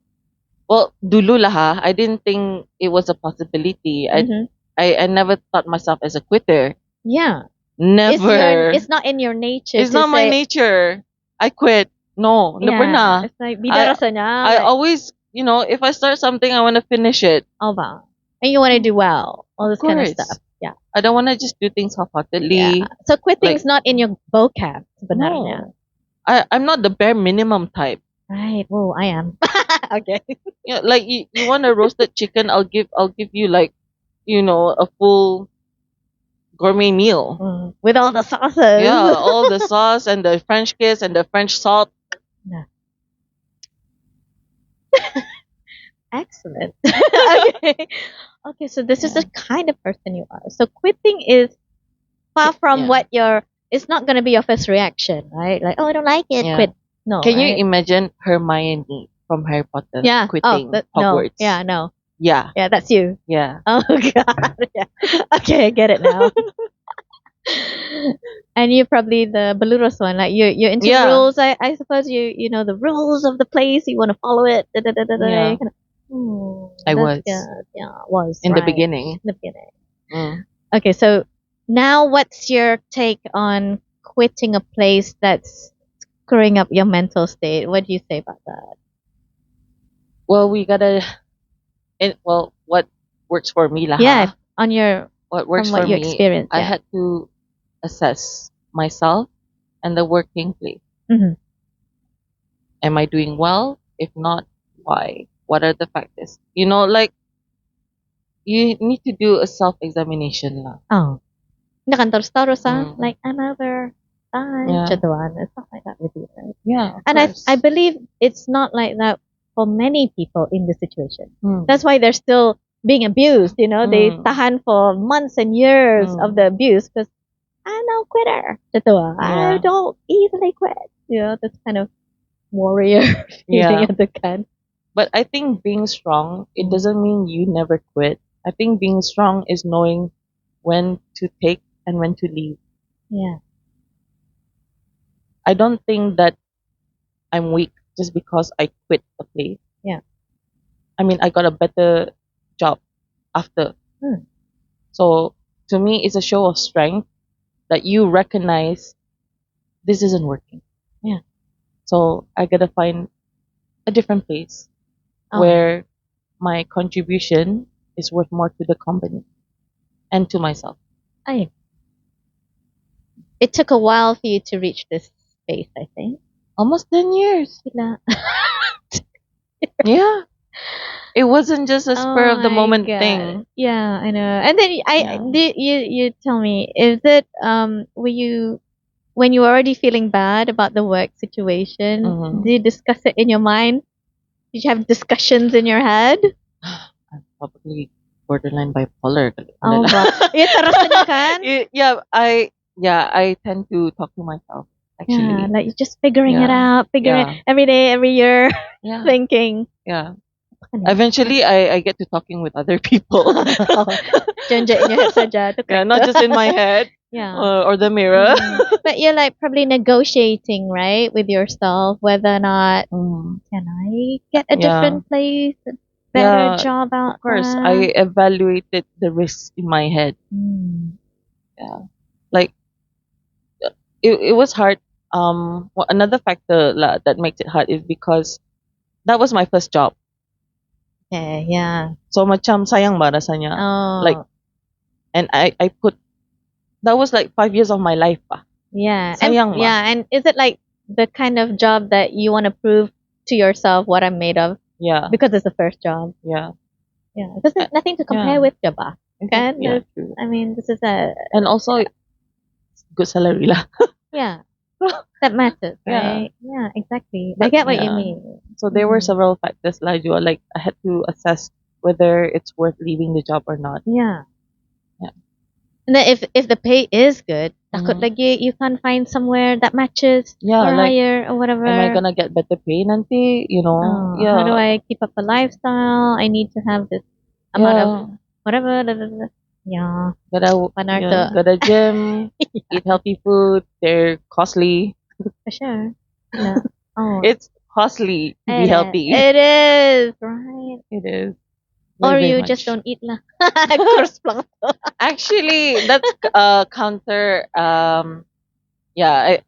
well, dulu lah ha, I didn't think it was a possibility. Mm-hmm. I never thought myself as a quitter. Yeah. Never. It's not in your nature It's to not my say, nature. I quit. No, never yeah. na. It's like bida I rasanya, I like, always, if I start something, I want to finish it. oh wow. And you want to do well, all Of this kind of course. stuff. Yeah. I don't want to just do things Yeah. half-heartedly. So quitting's Like, not in your vocab, sebenarnya. no. I'm not the bare minimum type. Right. Whoa, I am. Okay. Yeah, like you want a roasted chicken, I'll give you like, a full gourmet meal. With all the sauces. Yeah, all the sauce and the French kiss and the French salt. Yeah. Excellent. Okay. Okay, so this is the kind of person you are. So quitting is far from Yeah. what it's not gonna be your first reaction, right? Like, oh, I don't like it, Yeah. quit. No. Can you right? imagine Hermione from Harry Potter Yeah. quitting No. Hogwarts? Yeah, no. Yeah. Yeah, that's you. Yeah. Oh god. Yeah. Okay, I get it now. And you're probably the Baluros one. Like you're into Yeah. rules. I suppose you know the rules of the place. You want to follow it. Da, da, da, da, da, Yeah. you kinda, I that's was. good. Yeah, was In the right. beginning. In the beginning. Mm. Okay, so now what's your take on quitting a place that's screwing up your mental state? What do you say about that? Well, we gotta. What works for me lah? Yeah, on your What works from what for you me? experienced. I Yeah. had to assess myself and the working place. Mhm. Am I doing well? If not, why? What are the factors? Like you need to do a self-examination lah. Oh. Nakantor-storos, Mm. like another time. Yeah. Chatuan. It's not like that with you, right? Yeah, of And course. I believe it's not like that for many people in the situation. Mm. That's why they're still being abused, They tahan for months and years of the abuse because I'm no quitter. Chatuan. I Yeah. don't easily quit. This kind of warrior feeling Yeah. at the can. But I think being strong, it doesn't mean you never quit. I think being strong is knowing when to take and when to leave. Yeah. I don't think that I'm weak just because I quit a place. Yeah. I mean, I got a better job after. So to me, it's a show of strength that you recognize this isn't working. Yeah. So I gotta find a different place Oh. where my contribution is worth more to the company and to myself. It took a while for you to reach this space, I think. Almost 10 years. Gila. Yeah. It wasn't just a spur of the my moment God. thing. Yeah, I know. And then Yeah. you tell me, is it were you when you were already feeling bad about the work situation, Mhm. did you discuss it in your mind? Did you have discussions in your head? I'm probably borderline bipolar. Oh, wow. Yeah, terus na kan? I tend to talk to myself actually. Yeah, like you're just figuring it Yeah. out, figuring Yeah. it every day, every year, Yeah. thinking. Yeah. Eventually, I get to talking with other people. Janja in your head saja. Yeah, not just in my head Yeah. or the mirror. But you're like probably negotiating, right, with yourself whether or not Mm. can I get a Yeah. different place, a better Yeah, job out Of course, there? I evaluated the risks in my head. Yeah, like it was hard. Another factor that makes it hard is because that was my first job. Yeah. So macam sayang ba rasanya? Oh. Like, and I put That was like 5 years of my life pa. Yeah. Sayang ma. Yeah, and is it like the kind of job that you want to prove to yourself what I'm made of Yeah. because it's the first job? Yeah. Yeah, because there's nothing to compare Yeah. with, diba? Okay? Yeah, true. I mean, this is a And also good salary lah. yeah, that matters, Yeah. right? Yeah, exactly. I But get what you yeah. mean. So there were Mm. several factors lah, Jua. Like I had to assess whether it's worth leaving the job or not. Yeah. Yeah. And then if the pay is good, takut Mhm. lagi you can't find somewhere that matches Yeah, or like higher or whatever. am I gonna get better pay nanti? You know? Oh, Yeah. how do I keep up a lifestyle? I need to have this amount of Yeah. whatever. Da, da, da. Yeah, Gotta benar yeah, tu. go to gym, eat healthy food. They're costly. For sure. Yeah. Oh, It's costly to be healthy. It is, right? It is. Or Very, very you much. just don't eat lah. Kurus lang to. Actually, that's counter. Yeah.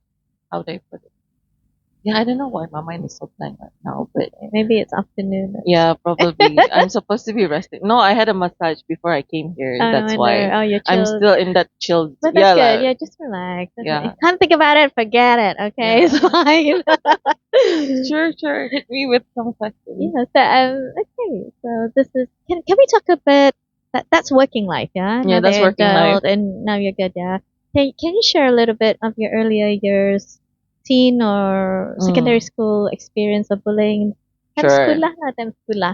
How do I put it? Yeah, I don't know why my mind is so blank right now, but Maybe it's afternoon. yeah, probably. I'm supposed to be resting. No, I had a massage before I came here. Oh, That's no wonder. why Oh, you're I'm chilled. still in that chilled. But that's Yeah, good. lah. Yeah, just relax. That's Yeah. it. Can't think about it. Forget it. Okay, Yeah. it's fine. Sure. Hit me with some questions. Yeah. So okay. So this is. Can we talk a bit? That's working life. Yeah. Yeah, Now that's that you're working life. adult and now you're good. Yeah. Can you share a little bit of your earlier years, teen or secondary school experience of bullying? Time Sure. sekolah lah, time sekolah.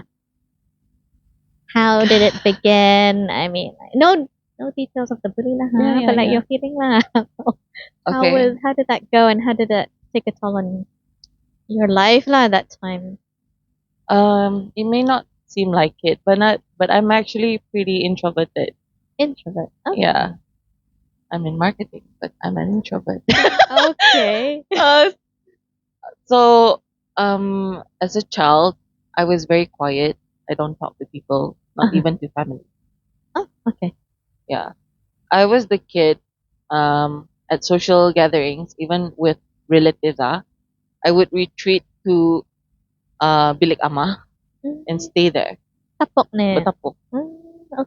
How did it begin? I mean, no details of the bully lah, huh? Yeah, But like yeah. your feeling lah. Okay. How did that go and how did that take a toll on your life lah at that time? It may not seem like it, but I'm actually pretty introverted. Introvert. Okay. Yeah. I'm in marketing, but I'm an introvert. Okay. So, as a child, I was very quiet. I don't talk to people, not Uh-huh. even to family. Oh, okay. Yeah. I was the kid, at social gatherings, even with relatives, I would retreat to, bilik ama and stay there. Tapok na. Batapok.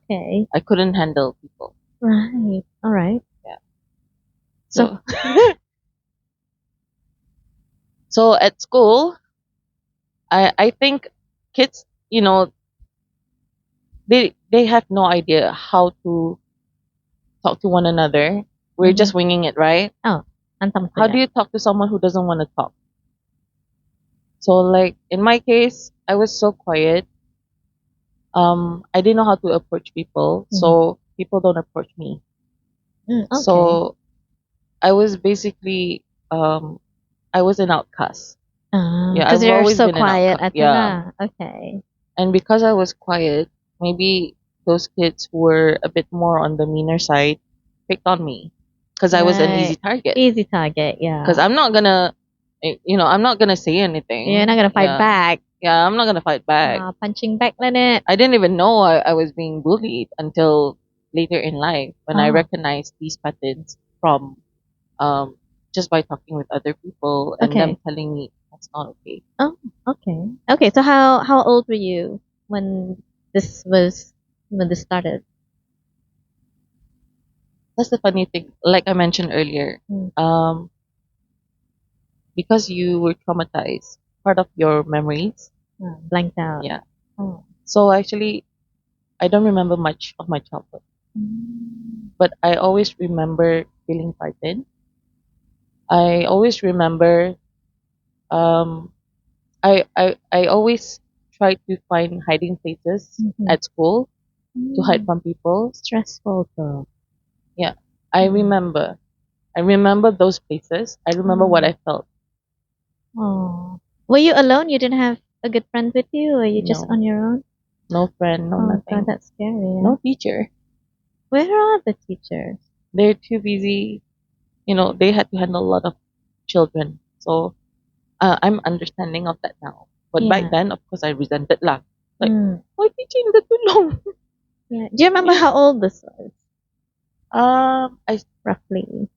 Okay. I couldn't handle people. Right. All right. So, so at school, I think kids, they have no idea how to talk to one another. We're just winging it, right? Antam How do you talk to someone who doesn't want to talk? So like in my case, I was so quiet. I didn't know how to approach people, so people don't approach me. Okay. So I was basically I was an outcast. Yeah, Because I've you're always so been an quiet outcast. at Yeah. Okay. And because I was quiet, maybe those kids who were a bit more on the meaner side picked on me because I was an easy target. Easy target, yeah. Because I'm not gonna, I'm not gonna say anything. You're not gonna fight Yeah. back. Yeah, I'm not gonna fight back. Punching back lang it. I didn't even know I was being bullied until later in life when I Oh. recognized these patterns from just by talking with other people and Okay. them telling me that's not okay. Oh, okay. Okay, so how old were you when this started? That's the funny thing. Like I mentioned earlier, because you were traumatized, part of your memories. Blanked out. Yeah. Oh. So actually, I don't remember much of my childhood, but I always remember feeling frightened. I always remember, I always try to find hiding places at school to hide from people. Stressful though. Yeah, I remember those places. I remember what I felt. Oh. Were you alone? You didn't have a good friend with you, or you just No. on your own? No friend, no Oh nothing. God, that's scary. Yeah. No teacher. Where are the teachers? They're too busy. They had to handle a lot of children. So I'm understanding of that now. But Yeah. back then, of course, I resented lah. Like, Mm. why teaching the too long? Yeah. Do you remember how old this was? I Roughly.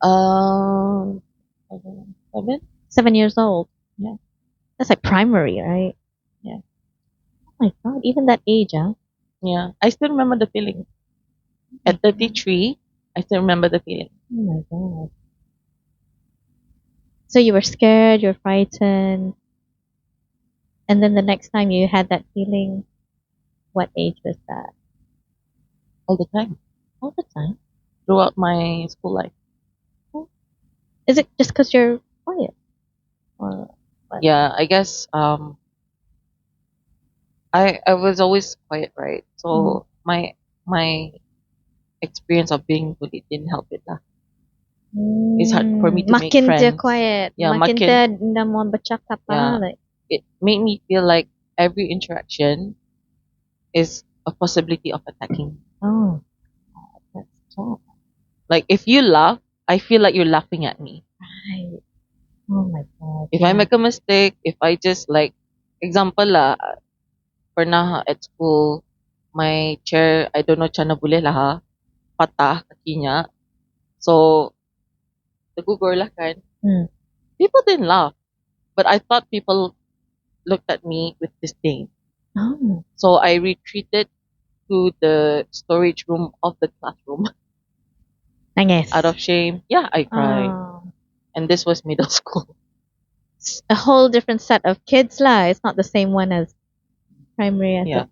um 7. 7 years old. Yeah. That's like primary, right? Yeah. Oh my God, even that age, huh? Yeah, I still remember the feeling. At 33, I still remember the feeling. Oh my god. So you were scared, you're frightened, and then the next time you had that feeling, what age was that? All the time. All the time. Throughout my school life. Is it just because you're quiet? Or what? Yeah, I guess I was always quiet, right? So my experience of being bullied didn't help it lah. It's hard for me to make Makin dia friends. quiet. Yeah, makin makin dia dah mau bercakap yeah. like. It made me feel like every interaction is a possibility of attacking. Oh, that's so Like if you laugh, I feel like you're laughing at me. right. Oh my god. If I make a mistake, if I just like example lah, pernah at school, my chair, I don't know macam mana boleh lah ha, patah kakinya. So, tergugur lah kan. People didn't laugh. But I thought people looked at me with disdain. Oh. So I retreated to the storage room of the classroom Nangis. out of shame. Yeah, I cried. Oh. And this was middle school. It's a whole different set of kids lah. It's not the same one as primary. Yeah.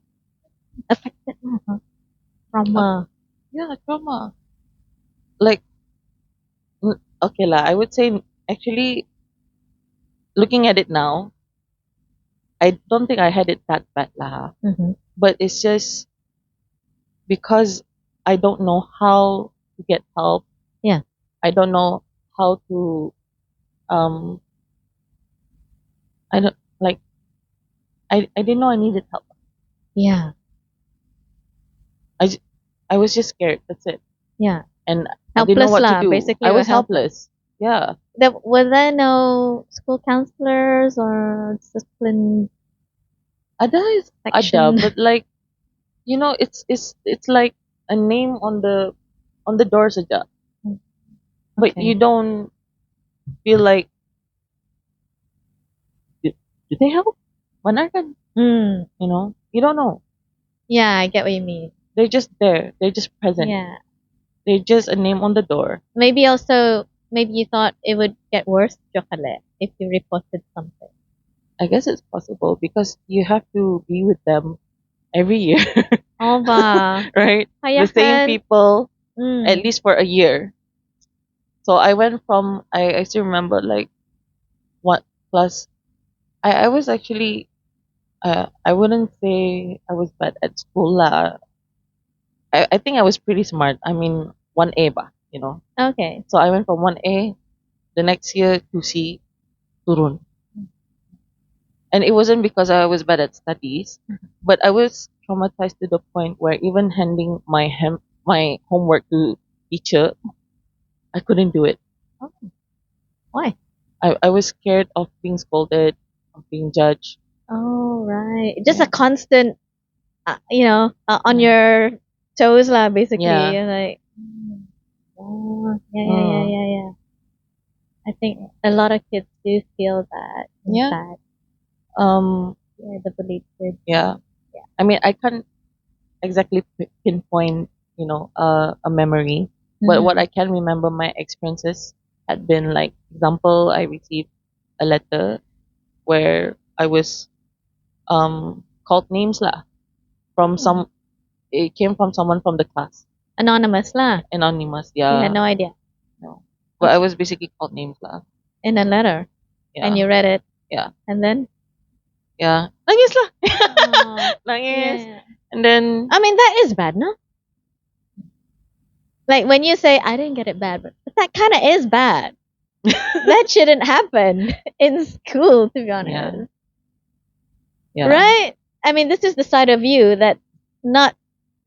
Affected lah. Huh? Trauma. Yeah, trauma. Like, okay lah, I would say actually, looking at it now, I don't think I had it that bad lah. But it's just because I don't know how to get help. Yeah. I don't know how to I don't like I didn't know I needed help. Yeah. I was just scared. That's it. Yeah. And I didn't know Helpless what lah. to do. Basically, I you were was helpless. Yeah. Were there no school counselors or discipline Ada section? but like you know, it's like a name on the door saja. But Okay. you don't feel like do they help? Mana kan? You know, you don't know. Yeah, I get what you mean. They're just there. They're just present. Yeah. They're just a name on the door. Maybe you thought it would get worse, Jokale, if you reported something. I guess it's possible because you have to be with them every year. Oh, ba. Right? The same people at least for a year. So I went from I still remember like what plus I was actually I wouldn't say I was bad at school lah. I think I was pretty smart. I mean 1A ba, you know. Okay. So I went from 1A the next year to C turun. And it wasn't because I was bad at studies, but I was traumatized to the point where even handing my homework to teacher, I couldn't do it. Oh. Why? I was scared of being scolded, of being judged. Oh, right. Just a constant, on your toes lah, basically. Yeah. You're like, oh, yeah. I think a lot of kids do feel that. Yeah. That. Yeah, the bullied kid. Yeah. I mean, I can't exactly pinpoint, a memory, but what I can remember, my experiences had been like, example, I received a letter where I was called names lah from it came from someone from the class. Anonymous lah. Anonymous, yeah. You had no idea. No. But I was basically called names lah. In a letter. Yeah. And you read it. Yeah. And then? Yeah. Nangis lah. Oh, Nangis. yeah. And then I mean, that is bad, no? Like when you say, I didn't get it bad, but that kind of is bad. That shouldn't happen in school, to be honest. Yeah. Right? I mean, this is the side of you that not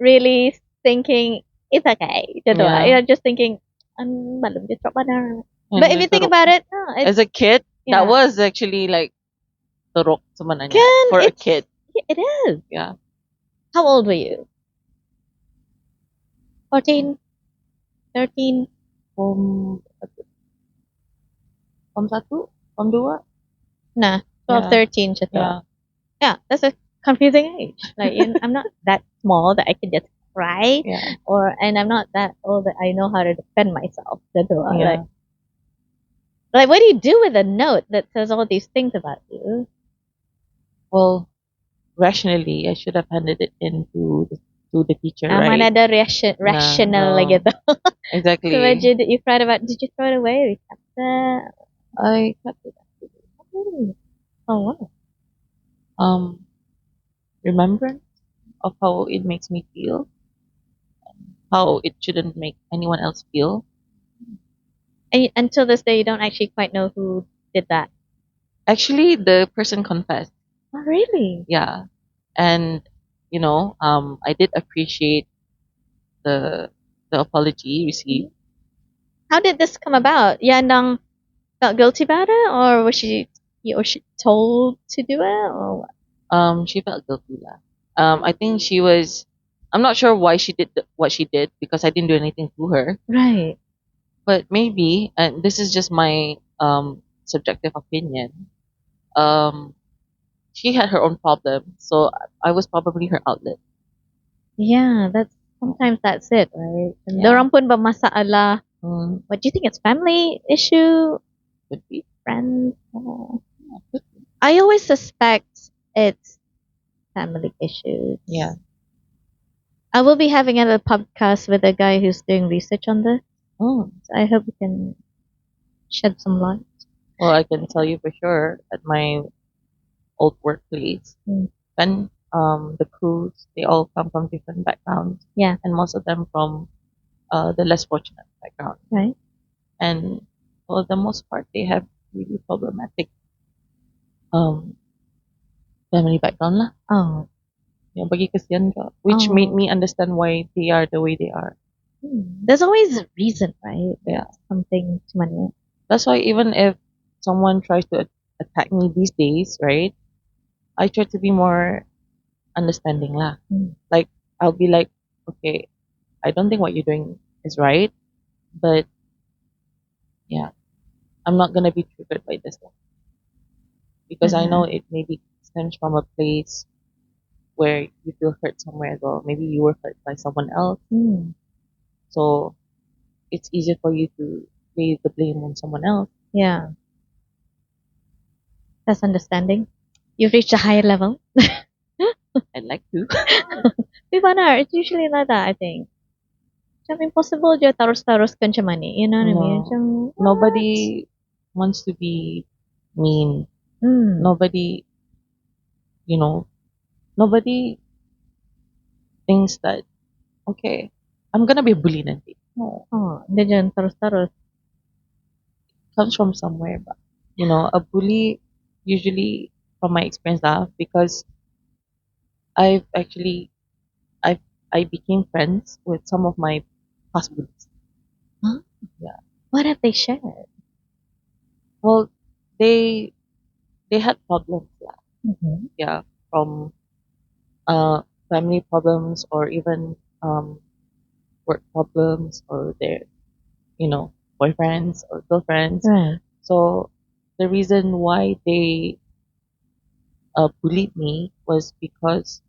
really thinking it's okay. Yeah. You're just thinking, balum dia drop banana. And But if you think about it, no, as a kid, yeah. that was actually like teruk sebenarnya Kan, for a kid. It is. Yeah. How old were you? 14? 13? Form 1, Form 2. Nah, 12, Yeah. 13 siya to. Yeah. Yeah, that's a confusing age. Like, I'm not that small that I could just right? Yeah. And I'm not that old that I know how to defend myself. Yeah. Like, what do you do with a note that says all these things about you? Well, rationally, I should have handed it in to the teacher, Mana right? ada Nah, rational no, like gitu. exactly. So what you cried about? Did you throw it away? We kept it. I kept it. Hmm. Oh wow. Um, remembrance of how it makes me feel, how it shouldn't make anyone else feel. And until this day, you don't actually quite know who did that. Actually, the person confessed. Oh really? Yeah, and I did appreciate the the apology received. How did this come about? Yanang felt guilty about it, or was she told to do it, or what? She felt guilty lah. I think she was. I'm not sure why she did what she did because I didn't do anything to her. Right. But maybe, and this is just my subjective opinion. Um, she had her own problem, so I was probably her outlet. Yeah, sometimes that's it, right? And Yeah. dorang pun bermasalah. Mm, What do you think? It's family issue, could be. friends? Yeah, could be. I always suspect it's family issues. Yeah. I will be having another podcast with a guy who's doing research on this. Mm. So I hope we can shed some light. Well, I can tell you for sure at my old workplace, Mm. when the crews they all come from different backgrounds, Yeah. and most of them from the less fortunate background, Right. and for the most part they have really problematic um family background lah. Oh. Yang bagi kesian ka, which Oh. made me understand why they are the way they are. There's always a reason, right? Yeah. Something to money. That's why even if someone tries to attack me these days, right, I try to be more understanding lah. Like I'll be like, okay, I don't think what you're doing is right, but yeah, I'm not gonna be triggered by this one because I know it maybe stems from a place where you feel hurt somewhere as well. Maybe you were hurt by someone else, so it's easier for you to lay the blame on someone else. Yeah. That's understanding. You've reached a higher level. I'd like to. Ivana, it's usually like that, I think. Macam impossible je tarus-taruskan macam money. You know what I mean? No. Macam, what? Nobody wants to be mean. Nobody, nobody thinks that, okay, I'm gonna be bullied nanti. No. Oh, dia jangan tarus-tarus. Comes from somewhere, but a bully usually, from my experience lah, because I've actually I became friends with some of my past bullies. Huh? Yeah. What have they shared? Well, they had problems lah. Yeah, from family problems or even work problems or their boyfriends or girlfriends. Right. So the reason why they bullied me was because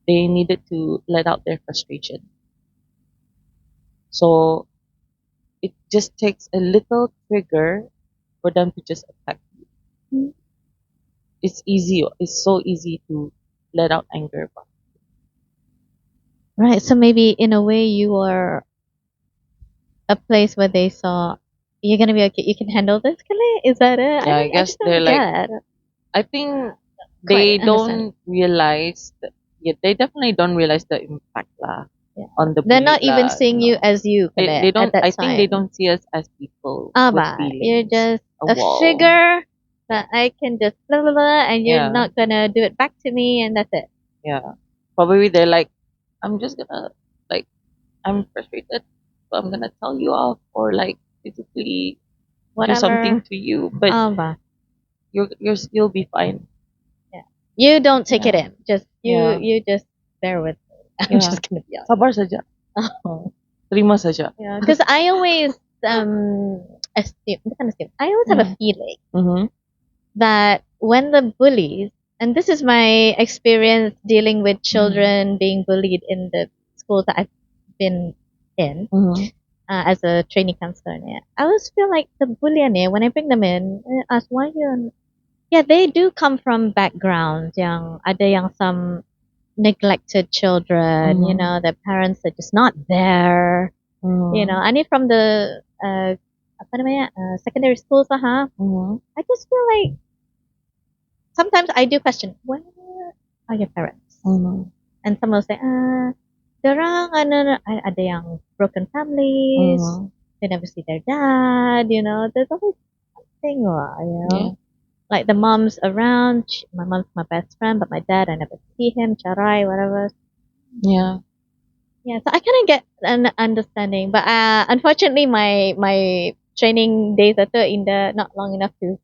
they needed to let out their frustration. So it just takes a little trigger for them to just attack you. It's easy. It's so easy to let out anger. Right. So maybe in a way you are a place where they saw you're gonna be okay. You can handle this, Kale? Is that it? Yeah, I guess just don't they're like. get. I think Quite they understand. don't realize that. Yeah, they definitely don't realize the impact lah on the. They're not bully even lah, seeing you as you, They, Kale, they don't. at that I time. think they don't see us as people Ah, with ba, feelings. you're just a wall. figure that I can just blah blah blah, and you're Yeah. not gonna do it back to me, and that's it. Yeah, probably they're like, I'm just gonna I'm frustrated, so I'm gonna tell you off or physically Whatever. do something to you, but Ah, ba. you'll be fine. You don't take it Yeah. in. Just Yeah. you just bear with me. I'm Yeah. just gonna be honest. Sabar saja, Oh. terima saja. Yeah, because I always assume. I always have a feeling Mm-hmm. that when the bullies, and this is my experience dealing with children being bullied in the schools that I've been in Mm-hmm. as a trainee counselor, I always feel like the bully when I bring them in, I ask why you. Yeah, they do come from background yang ada yang some neglected children, Mm-hmm. their parents are just not there. Mm-hmm. I need from the apa namanya, secondary schools Mm-hmm. I just feel like sometimes I do question, where are your parents? Mm-hmm. And some will say, dorang ada yang broken families, Mm-hmm. they never see their dad, there's always something, Yeah. Like the mom's around, my mom's my best friend, but my dad, I never see him, charai, whatever. Yeah. Yeah, so I kind of get an understanding, but unfortunately, my training days are in the not long enough to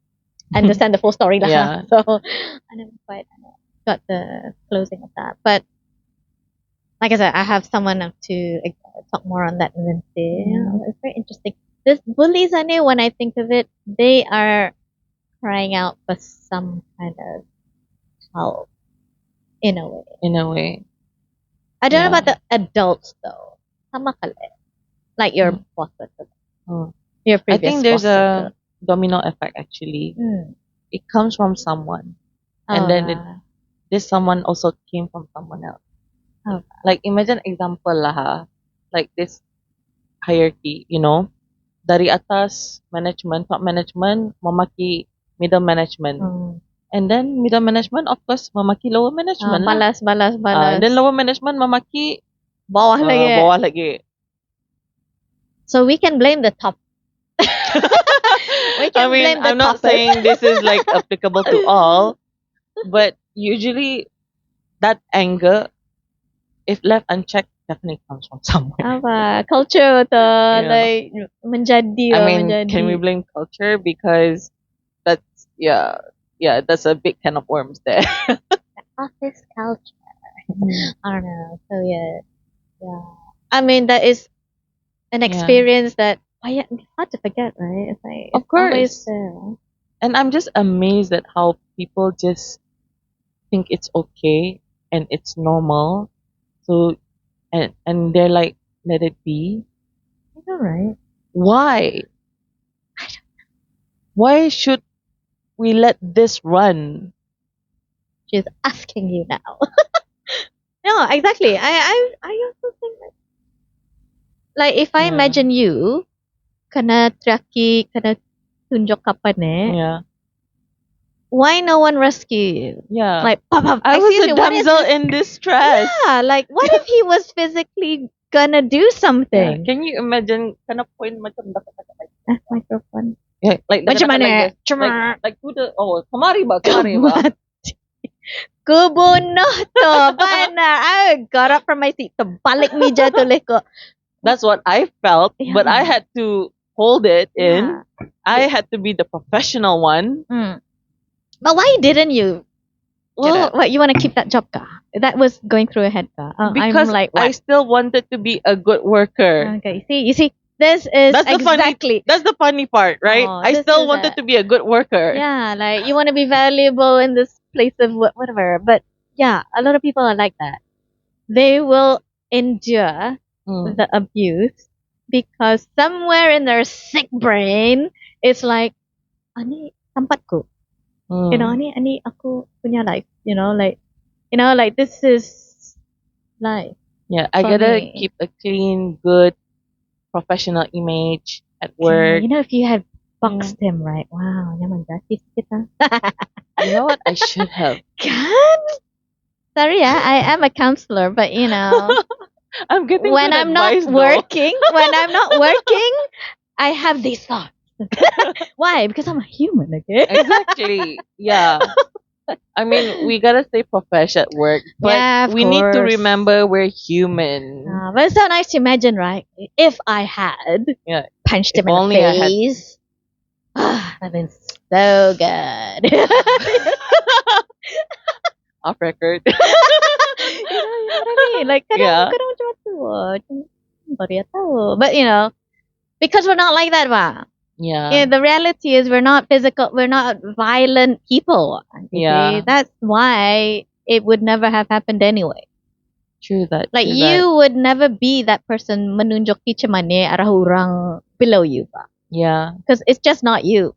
understand the full story lah. Yeah. So I never quite got the closing of that. But like I said, I have someone to talk more on that Wednesday. It's very interesting. This bullies, when I think of it, they are crying out for some kind of help in a way. In a way. I don't know Yeah. about the adults though. Sama kali. Like your bosses. Your I previous think there's bosses. a domino effect actually. It comes from someone. And then this someone also came from someone else. Oh. Like imagine example lah, like this hierarchy, dari atas management, top management memaki middle management. And then middle management of course memaki lower management lah. Balas. And then lower management memaki bawah lagi. bawah lagi. So we can blame the top. I'm not saying this is like applicable to all, but usually that anger, if left unchecked, definitely comes from somewhere. Apa? Culture atau like menjadi. Can we blame culture? Because that's, that's a big can of worms there. Office culture. I don't know. So yeah. That is an experience that it's hard to forget, right? It's like of course. Always there. And I'm just amazed at how people just think it's okay and it's normal. So and they're like, let it be. I know, right? Why? I don't know. Why should we let this run? She's asking you now. No, exactly. I also think that, like if I imagine you kena teriaki, kena tunjuk kapan Yeah. why no one rescue you? Yeah. Like, I was a damsel in distress. Yeah, like what if he was physically gonna do something? Yeah. Can you imagine kind of point macam Microphone. Yeah, like macam mana? Like to the kemari ba. Kubunuh tu, benar. I got up from my seat, terbalik meja tulis ko. That's what I felt, but I had to hold it in. I had to be the professional one. But why didn't you? Well, what, you want to keep that job ka? That was going through your head ka? Because I'm like, I still wanted to be a good worker. Okay, you see, this is that's the funny part, right? I still wanted to be a good worker. Yeah, like you want to be valuable in this place of whatever. But yeah, a lot of people are like that. They will endure the abuse because somewhere in their sick brain, it's like, ani tempatku. Ani aku punya life. Like this is life. Yeah, I gotta keep a clean, good, professional image at work. If you had boxed him, right? Wow, nyaman gratis kita. You know what? I should have. Kan? Sorry, I am a counselor, but I'm getting when I'm not working, I have these thoughts. Why? Because I'm a human, okay? Exactly. Yeah. We gotta stay profesh at work, but we need to remember we're human. But it's so nice to imagine, right? If I had punched him in the face, that'd been so good. Off record. You know what I mean? Like, kadang macam tu. Baru dia tahu. But because we're not like that, ba? Yeah. The reality is we're not physical, we're not violent people. Yeah. That's why it would never have happened anyway. True that. Like True that. you would never be that person menunjuk mana arah orang below you ba. Yeah. Because it's just not you.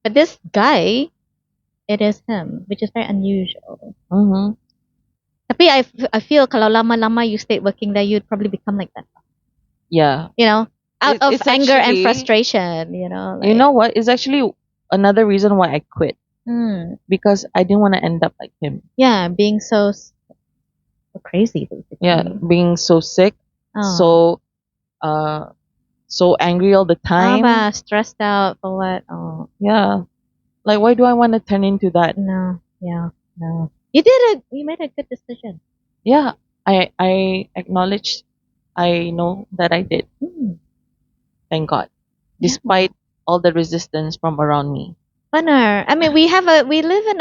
But this guy, it is him, which is very unusual. Mm-hmm. Tapi I feel kalau lama-lama you stayed working there, you'd probably become like that. Yeah. You know, out of It's anger and actually, frustration. You know, you know what? It's actually another reason why I quit. Mm, Because I didn't want to end up like him. yeah, being so crazy basically. Yeah, being so sick, Oh. so angry all the time. Aba, stressed out for what? Oh, Yeah, like why do I want to turn into that? no. Yeah, no. You made a good decision. Yeah, I acknowledge, I know that I did. Mm. Thank God, Yeah. despite all the resistance from around me. Honor. I mean, we live in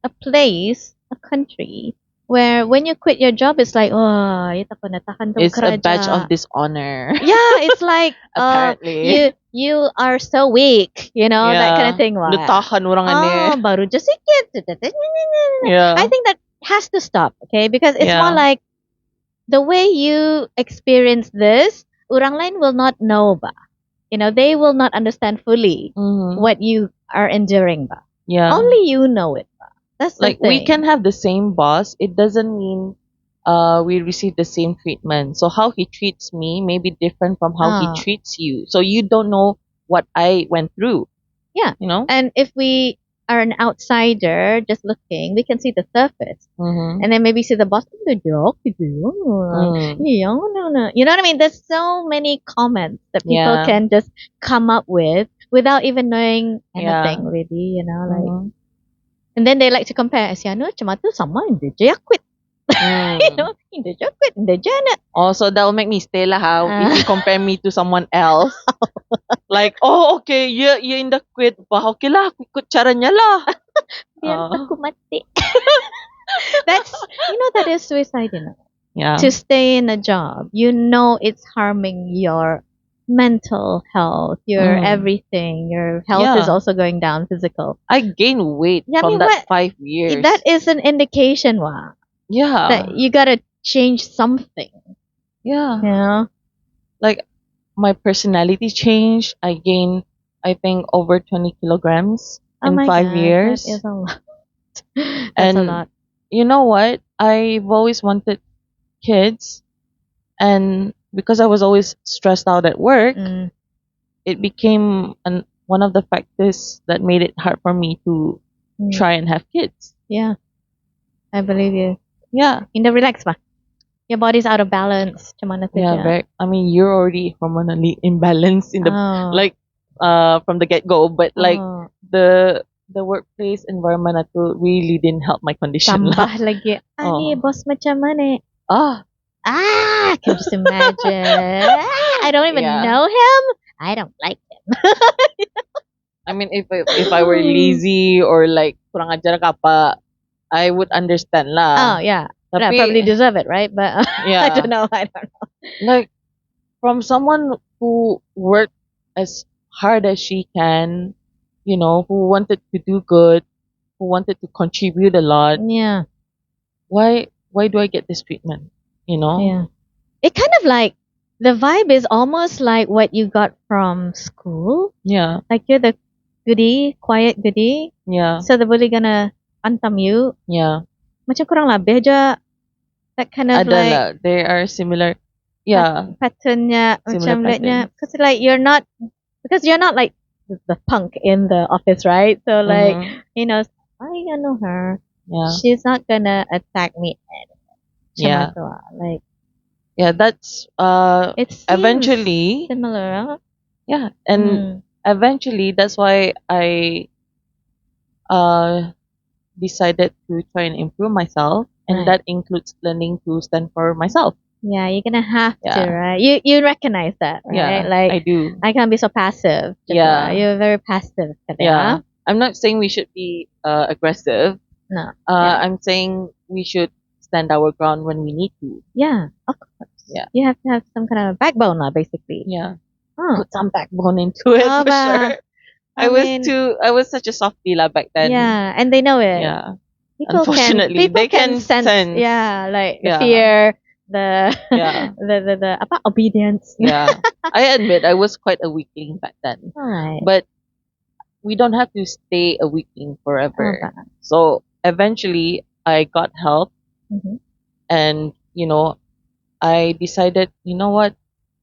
a place, a country where when you quit your job, it's like, oh, ito ko natahan tong It's a badge kerja. of dishonor. Yeah, it's like, Apparently. you are so weak, you know, that kind of thing. Wah. Natahan orang Oh, ani. baru je sikit. Yeah. I think that has to stop, okay? Because it's Yeah. more like the way you experience this, orang lain will not know ba. You know, they will not understand fully Mhm. what you are enduring ba. Yeah. Only you know it ba. That's the Like we thing. can have the same boss, it doesn't mean we receive the same treatment. So how he treats me may be different from how he Ah. treats you. So you don't know what I went through. Yeah. You know? And if we are an outsider just looking, we can see the surface. Mm-hmm. And then maybe see the boss, the joke, Mm. yeah, no. You know what I mean? There's so many comments that people Yeah. can just come up with without even knowing Yeah. anything really, you know, like. Mhm. And then they like to compare, si ano, macam tu sama, hindi je quit. You know, hindi je quit, hindi je na. Also, that will make me stay lah. How if you compare me to someone else, like, oh, okay, you in the quit, bah, okay lah, aku ikut caranya lah. Biar aku mati. That's, you know, that is suicide, you know. Yeah. To stay in a job, you know it's harming your mental health, your everything. Your health is Yeah. also going down, physical. I gained weight Yeah, I from mean, that what- 5 years. That is an indication, wa, Yeah. that you gotta change something. Yeah. You know? Like my personality changed. I gained, I think, over 20 kilograms Oh in my 5 God, years. that is a lot. That's And a lot. you know what? I've always wanted kids, and because I was always stressed out at work, Mm. it became one of the factors that made it hard for me to Mm. try and have kids. Yeah, I believe you. Yeah. Hindi, relax ba? Your body's out of balance. Macam mana tu Yeah, je? very, I mean, you're already hormonally imbalanced in the Oh. like from the get go, but like Oh. the workplace environment itu really didn't help my condition lah. Tambah lagi. Ani, Oh. bos macam mana? Ah, I can just imagine. I don't even Yeah. know him. I don't like him. I mean, if I were lazy or like kurang ajar ka apa, I would understand lah. Oh, yeah. But I Tapi- probably deserve it, right? But Yeah. I don't know. Like from someone who worked as hard as she can, you know, who wanted to do good, who wanted to contribute a lot. Yeah. Why do I get this treatment? You know? Yeah. It kind of like, the vibe is almost like what you got from school. Yeah. Like you're the goodie, quiet goodie. Yeah. So the bully gonna antam you. Yeah. Macam kurang lebih je. That kind of Ada like lah. They are similar. Yeah. patternnya. Similar Macam liatnya. patterns. Because like you're not like the punk in the office, right? So like, Mhm. you know, I know her. Yeah. She's not gonna attack me. Yeah. Macam tu lah. Like, Yeah, that's it seems eventually, similar. Huh? yeah, and eventually that's why I decided to try and improve myself, and Right. that includes learning to stand for myself. Yeah, you're gonna have to, Yeah. right? You recognize that, right? Yeah, Like, I do. I can't be so passive. Yeah. You're very passive. Yeah, I'm not saying we should be aggressive. No. Yeah. I'm saying we should stand our ground when we need to. Yeah, of course. Yeah. You have to have some kind of backbone, lah, basically. Yeah, Oh. put some backbone into it Oh, for ba. sure. I mean, was such a softie lah back then. Yeah, and they know it. Yeah. Unfortunately, people they can sense. yeah, like the Yeah. fear, the Yeah. the about obedience. Yeah. I admit I was quite a weakling back then. All right. But we don't have to stay a weakling forever. Okay. So eventually I got help, Mhm. and I decided, you know what?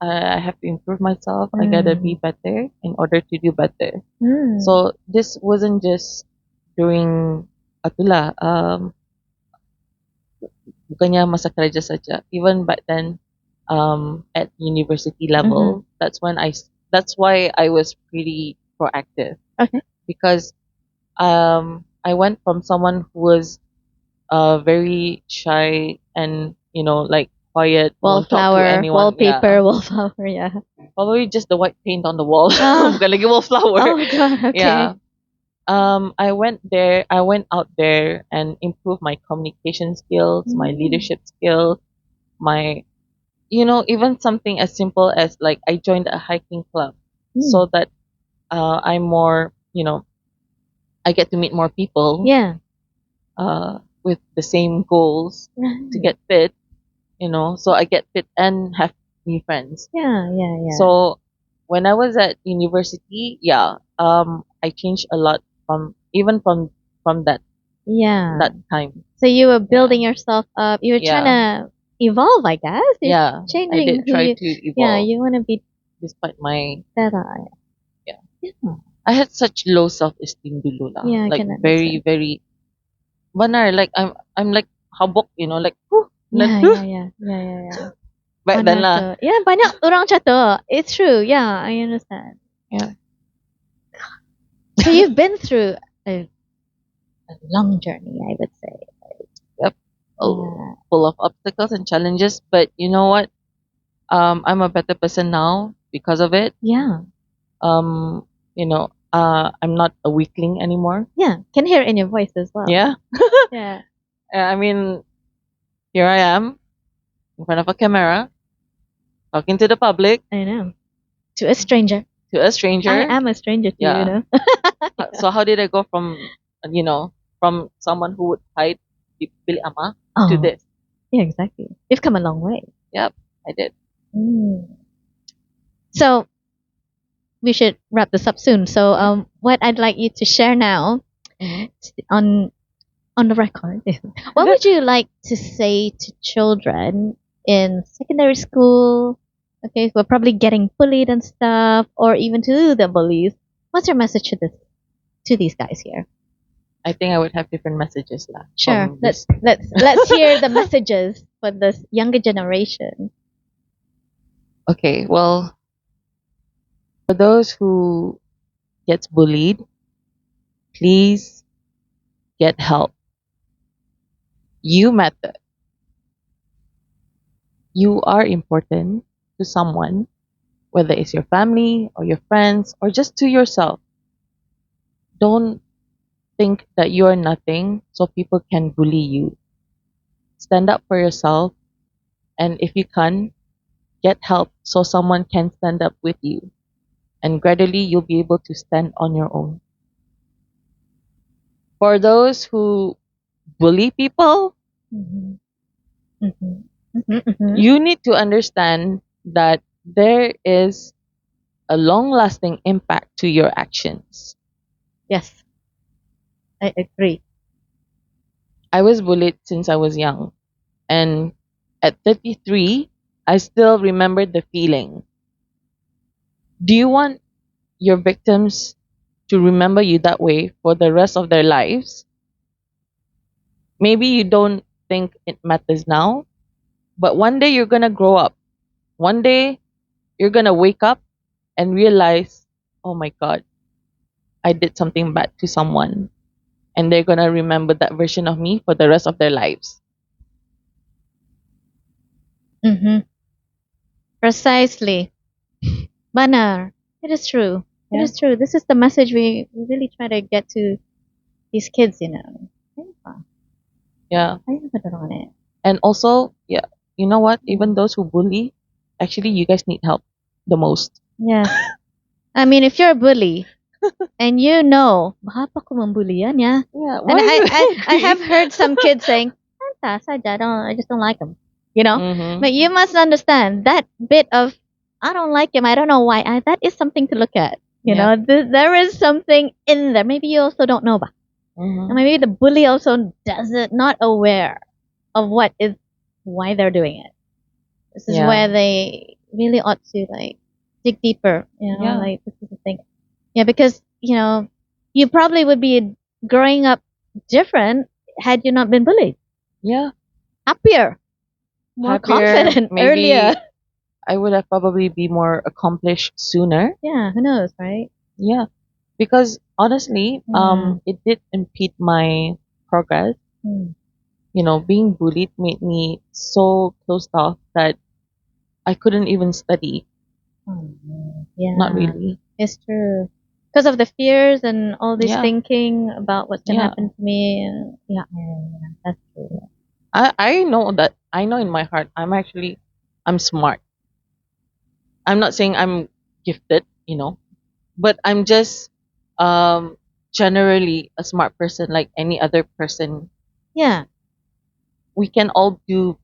I have to improve myself. I gotta be better in order to do better. Mm. So this wasn't just during atula, bukannya masa kerja saja. Even back then, at university level, that's why I was pretty proactive, Okay. because I went from someone who was very shy and like quiet, won't talk to Wallflower, anyone. wallpaper, Yeah, wallflower. Yeah. probably just the white paint on the wall. Oh. Bukan lagi wallflower. Oh God. Okay. Yeah. I went out there and improved my communication skills, my leadership skills, my, even something as simple as like I joined a hiking club, so that I'm more, I get to meet more people, Yeah. with the same goals to get fit, so I get fit and have new friends. Yeah. Yeah. Yeah. So when I was at university, yeah, I changed a lot from that yeah. time. So you were building yourself up. You were trying to evolve, I guess. You're Yeah, I changing did who try you. to evolve. Yeah, you want to be Despite my, better. yeah. Yeah. I had such low self-esteem dulu lah. Yeah, I Like can very, understand. very banar. Like I'm like habok, like whew, Yeah, whew, yeah, yeah, yeah, yeah, yeah. back then Benar lah. tu. Yeah, banyak orang macam tu. It's true. Yeah, I understand. Yeah. So you've been through a long journey, I would say. Yep. Yeah. Full of obstacles and challenges, but you know what? I'm a better person now because of it. Yeah. I'm not a weakling anymore. Yeah. Can hear it in your voice as well. Yeah. Yeah. I mean, here I am in front of a camera, talking to the public, I know. To a stranger. to a stranger. I am a stranger to you, Yeah. you know. So how did I go from someone who would hide Billy Ama to Oh. this? Yeah, exactly. You've come a long way. Yep, I did. So we should wrap this up soon. So what I'd like you to share now on the record, what would you like to say to children in secondary school? Okay, who are probably getting bullied and stuff, or even to the bullies. What's your message to these guys here? I think I would have different messages lah. Sure. from Let's this. let's hear the messages for this younger generation. Okay, well, for those who gets bullied, please get help. You matter. You are important to someone, whether it's your family or your friends or just to yourself. Don't think that you are nothing so people can bully you. Stand up for yourself, and if you can't, get help so someone can stand up with you. And gradually you'll be able to stand on your own. For those who bully people, you need to understand that there is a long-lasting impact to your actions. Yes, I agree. I was bullied since I was young, and at 33, I still remember the feeling. Do you want your victims to remember you that way for the rest of their lives? Maybe you don't think it matters now, but one day you're gonna grow up. One day you're gonna wake up and realize, oh my God, I did something bad to someone. And they're gonna remember that version of me for the rest of their lives. Precisely. Banar. It is true. It is true. This is the message we really try to get to these kids, you know. Yeah. I have put it on it. And also, yeah, you know what? Even those who bully, actually, you guys need help the most. Yes. I mean, if you're a bully, And you know, baka pa ko mambuli yan, yeah. Yeah. And Why I have heard some kids saying, I just don't like him. You know? Mm-hmm. But you must understand that bit of, I don't like him, I don't know why, that is something to look at. You Yeah. know, there is something in there. Maybe you also don't know. Ba? Mm-hmm. Maybe the bully also doesn't, not aware of why they're doing it. This is Yeah. where they really ought to like dig deeper. You know, Yeah. like this is the thing. Yeah, because you probably would be growing up different had you not been bullied. Yeah. Happier, more Happier, confident maybe earlier. I would have probably be more accomplished sooner. Yeah, who knows, right? Yeah. Because honestly, Mm. it did impede my progress. Mm. Being bullied made me so closed off that I couldn't even study. Oh, no. Yeah, Not really. it's true. Because of the fears and all this Yeah. thinking about what's gonna Yeah. happen to me, and yeah, that's true. I know in my heart I'm smart. I'm not saying I'm gifted, but I'm just um generally a smart person like any other person. Yeah, We can all do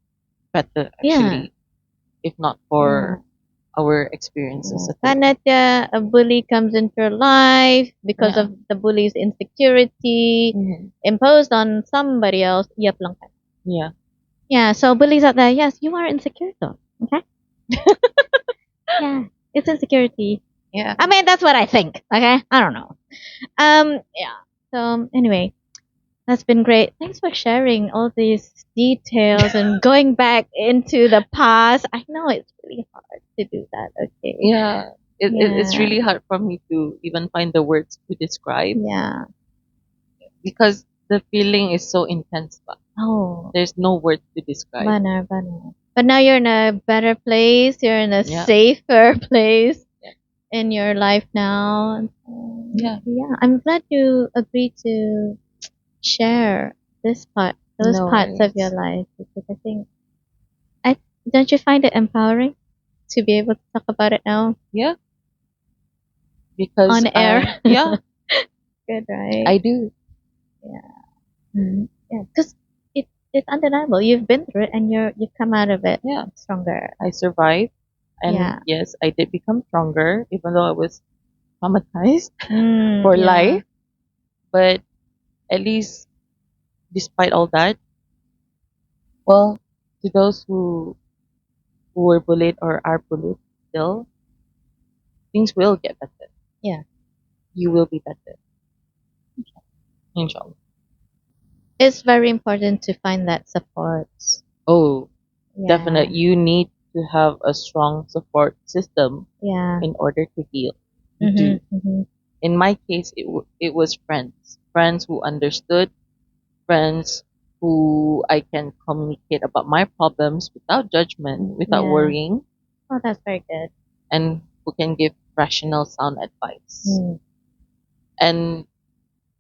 better yeah. actually, if not for our experiences at work. Kanatya, a bully comes into your life because Yeah. of the bully's insecurity Mhm. imposed on somebody else. Yep, lang ka. Yeah. Yeah, so bullies out there, yes, you are insecure though. Okay? Yeah, it's insecurity. Yeah. I mean, that's what I think. Okay? I don't know. Yeah. So anyway, that's been great. Thanks for sharing all these details and going back into the past. I know it's really hard to do that. Okay. Yeah. It's Yeah. really hard for me to even find the words to describe Yeah. because the feeling is so intense. But Oh, there's no words to describe. banner, banner. But now you're in a better place. You're in a Yeah. safer place Yeah. in your life now. Yeah. Yeah. I'm glad you agreed to share those No parts of your worries. life, because I think, I don't you find it empowering to be able to talk about it now Yeah. Because on air? yeah, Good, right? I do. Yeah, because it's undeniable. You've been through it, and you've come out of it Yeah. stronger. I survived. And Yeah. yes, I did become stronger, even though I was traumatized Mm, for yeah. life. But at least, despite all that, well, to those who were bullied or are bullied still, things will get better. Yeah. You will be better. Inshallah. It's very important to find that support. Oh, Yeah. definitely. You need to have a strong support system Yeah. in order to heal. You do. Mm-hmm. In my case, it was friends who understood, friends who I can communicate about my problems without judgment, without Yeah. worrying, Oh, that's very good. and who can give rational, sound advice. Mm. And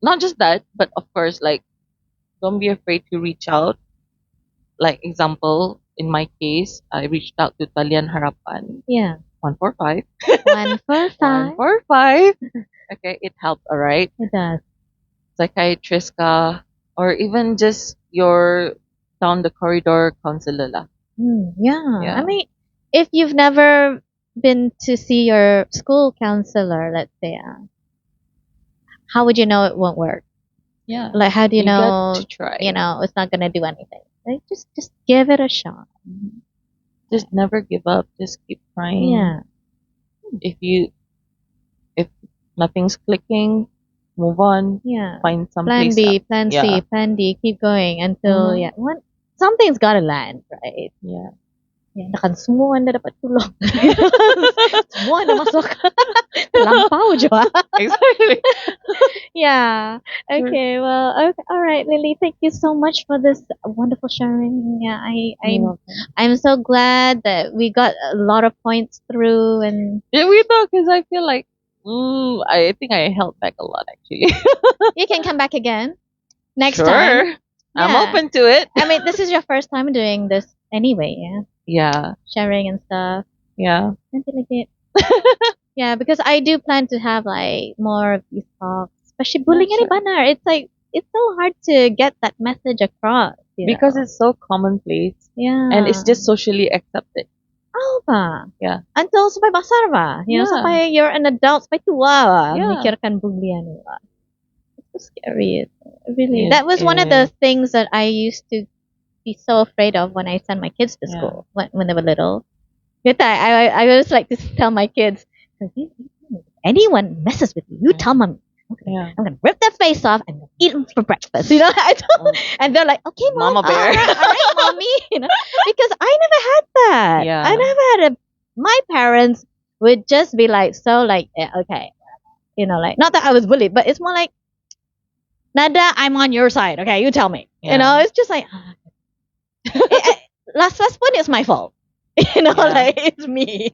not just that, but of course, like, don't be afraid to reach out. Like, example, in my case, I reached out to Talian Harapan, Yeah. 145. 145. 145. Okay, it helped, alright? It does. Psychiatrist ka, or even just your down the corridor counselor lah. Yeah. Yeah. I mean, if you've never been to see your school counselor, let's say, how would you know it won't work? Yeah. Like, how do you know? Got to try. It's not gonna do anything. Like, just give it a shot. Just never give up. Just keep trying. Yeah. If nothing's clicking, move on. Yeah. Find some Plan place B, else. plan Yeah. C, plan D. Keep going until Mhm. something's gotta land, right? Yeah. Yeah, nakan semua na dapat tulong. Semua na masuk. Lampau je. Exactly. Yeah. Sure. Okay. Well. Okay. All right, Lily. Thank you so much for this wonderful sharing. Yeah. I'm so glad that we got a lot of points through, and Yeah, we know, because I feel like I think I held back a lot actually. you can come back again next Sure. time. I'm Yeah. open to it. I mean, this is your first time doing this anyway. Yeah. Yeah. Sharing and stuff. Yeah. Nanti lagi. Yeah, because I do plan to have like more of these talks, especially bullying any sure. banner. It's like it's so hard to get that message across. Because it's so commonplace and it's Yeah. just socially accepted. Oo ba? Yeah. Until sampai besar ba? You know, Yeah. sampai you're an adult, sampai tua ba? Yeah. Mikirkan bulian ba? It's so scary. Really. It That was one of the is. things that I used to be so afraid of when I sent my kids to Yeah. school when they were little. But I always like to tell my kids, if anyone messes with you, you tell mommy. Yeah. I'm gonna rip their face off and eat them for breakfast. You know, and they're like, "Okay, mom, Mama bear. all right, mommy." You know, because I never had that. Yeah. I never had a. My parents would just be like, so like, okay, you know, like not that I was bullied, but it's more like, Nada, I'm on your side. Okay, you tell me. Yeah. You know, it's just like, last one is my fault. You know, Yeah. like it's me.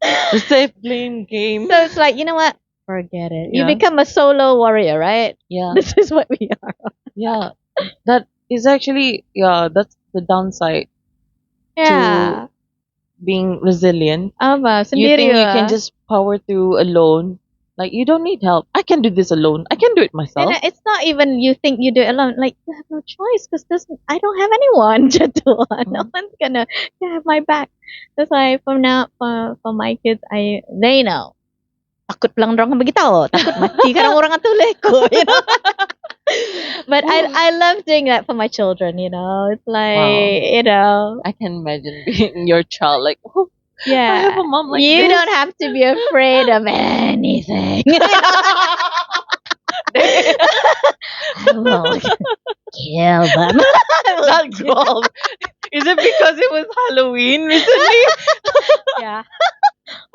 The safe blame game. So it's like, you know what? Forget it. You Yeah. become a solo warrior, right? Yeah. This is what we are. Yeah. That is actually, that's the downside Yeah. being resilient. Ama, You sendiri think you lah. can just power through alone. Like, you don't need help. I can do this alone. I can do it myself. And it's not even you think you do it alone. Like you have no choice because I don't have anyone to do it. No one's gonna have my back. That's why from now for my kids, they know. Takut lang orang begitu. Takut mati karang orang ang tulay ko. You know. But I love doing that for my children. You know, it's like you know. I can imagine being your child. Like, oh, Yeah. I have a mom like you this. don't have to be afraid of anything. I will kill them. Not growl. Is it because it was Halloween recently? Yeah.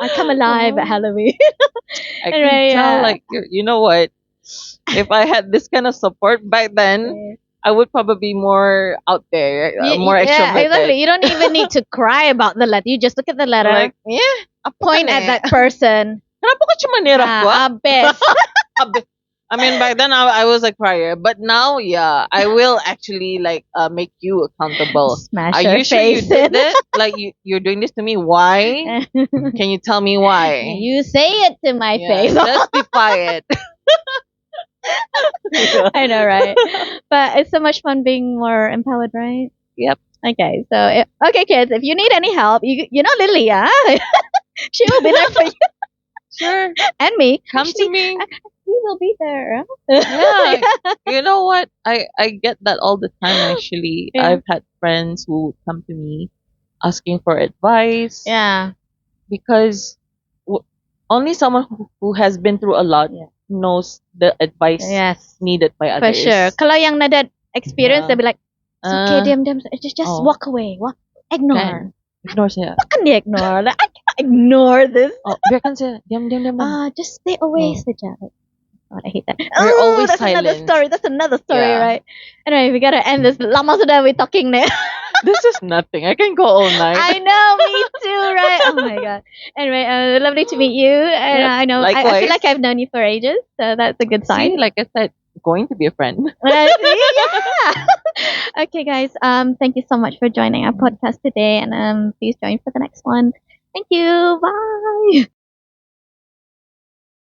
I come alive at Halloween. I can Anyway, tell, yeah. like, you know what? If I had this kind of support back then, I would probably be more out there, more Yeah, extroverted. exactly. You don't even need to cry about the letter. You just look at the letter, Like, yeah, point at that person. Kenapa ka cuma nira ko? Abes. I mean, back then I was a crier, but now, yeah, I will actually like make you accountable. Smash Are your you sure you face did in. it? Like you're doing this to me? Why? Can you tell me why? You say it to my Yeah, face. justify it. I know, right? But it's so much fun being more empowered, right? Yep. Okay, so okay, kids, if you need any help, you know Lily, she will be there for you Sure. and me. Come to me. We will be there. Yeah. You know what? I get that all the time actually. Yeah. I've had friends who would come to me asking for advice Yeah. because only someone who has been through a lot knows the advice Yes. needed by For others. sure. Kalau yang nada experience, Yeah. they'll be like, it's okay, diam. Just oh. walk away. Ignore. Kan. Ignore siya. Kan dia ignore? Like, I cannot ignore this. Oh, biarkan siya. Diam. Just stay away Oh. saja. God, I hate that. We're always that's another silent. story. That's another story, Yeah. right? Anyway, we gotta end this. Lama sudah we talking now. This is nothing. I can go all night. I know, me too, right? Oh my god. Anyway, lovely to meet you. And Yep, I know I likewise. feel like I've known you for ages, so that's a good sign. See, like I said, going to be a friend. Yeah. Okay, guys. Thank you so much for joining our podcast today, and please join for the next one. Thank you. Bye.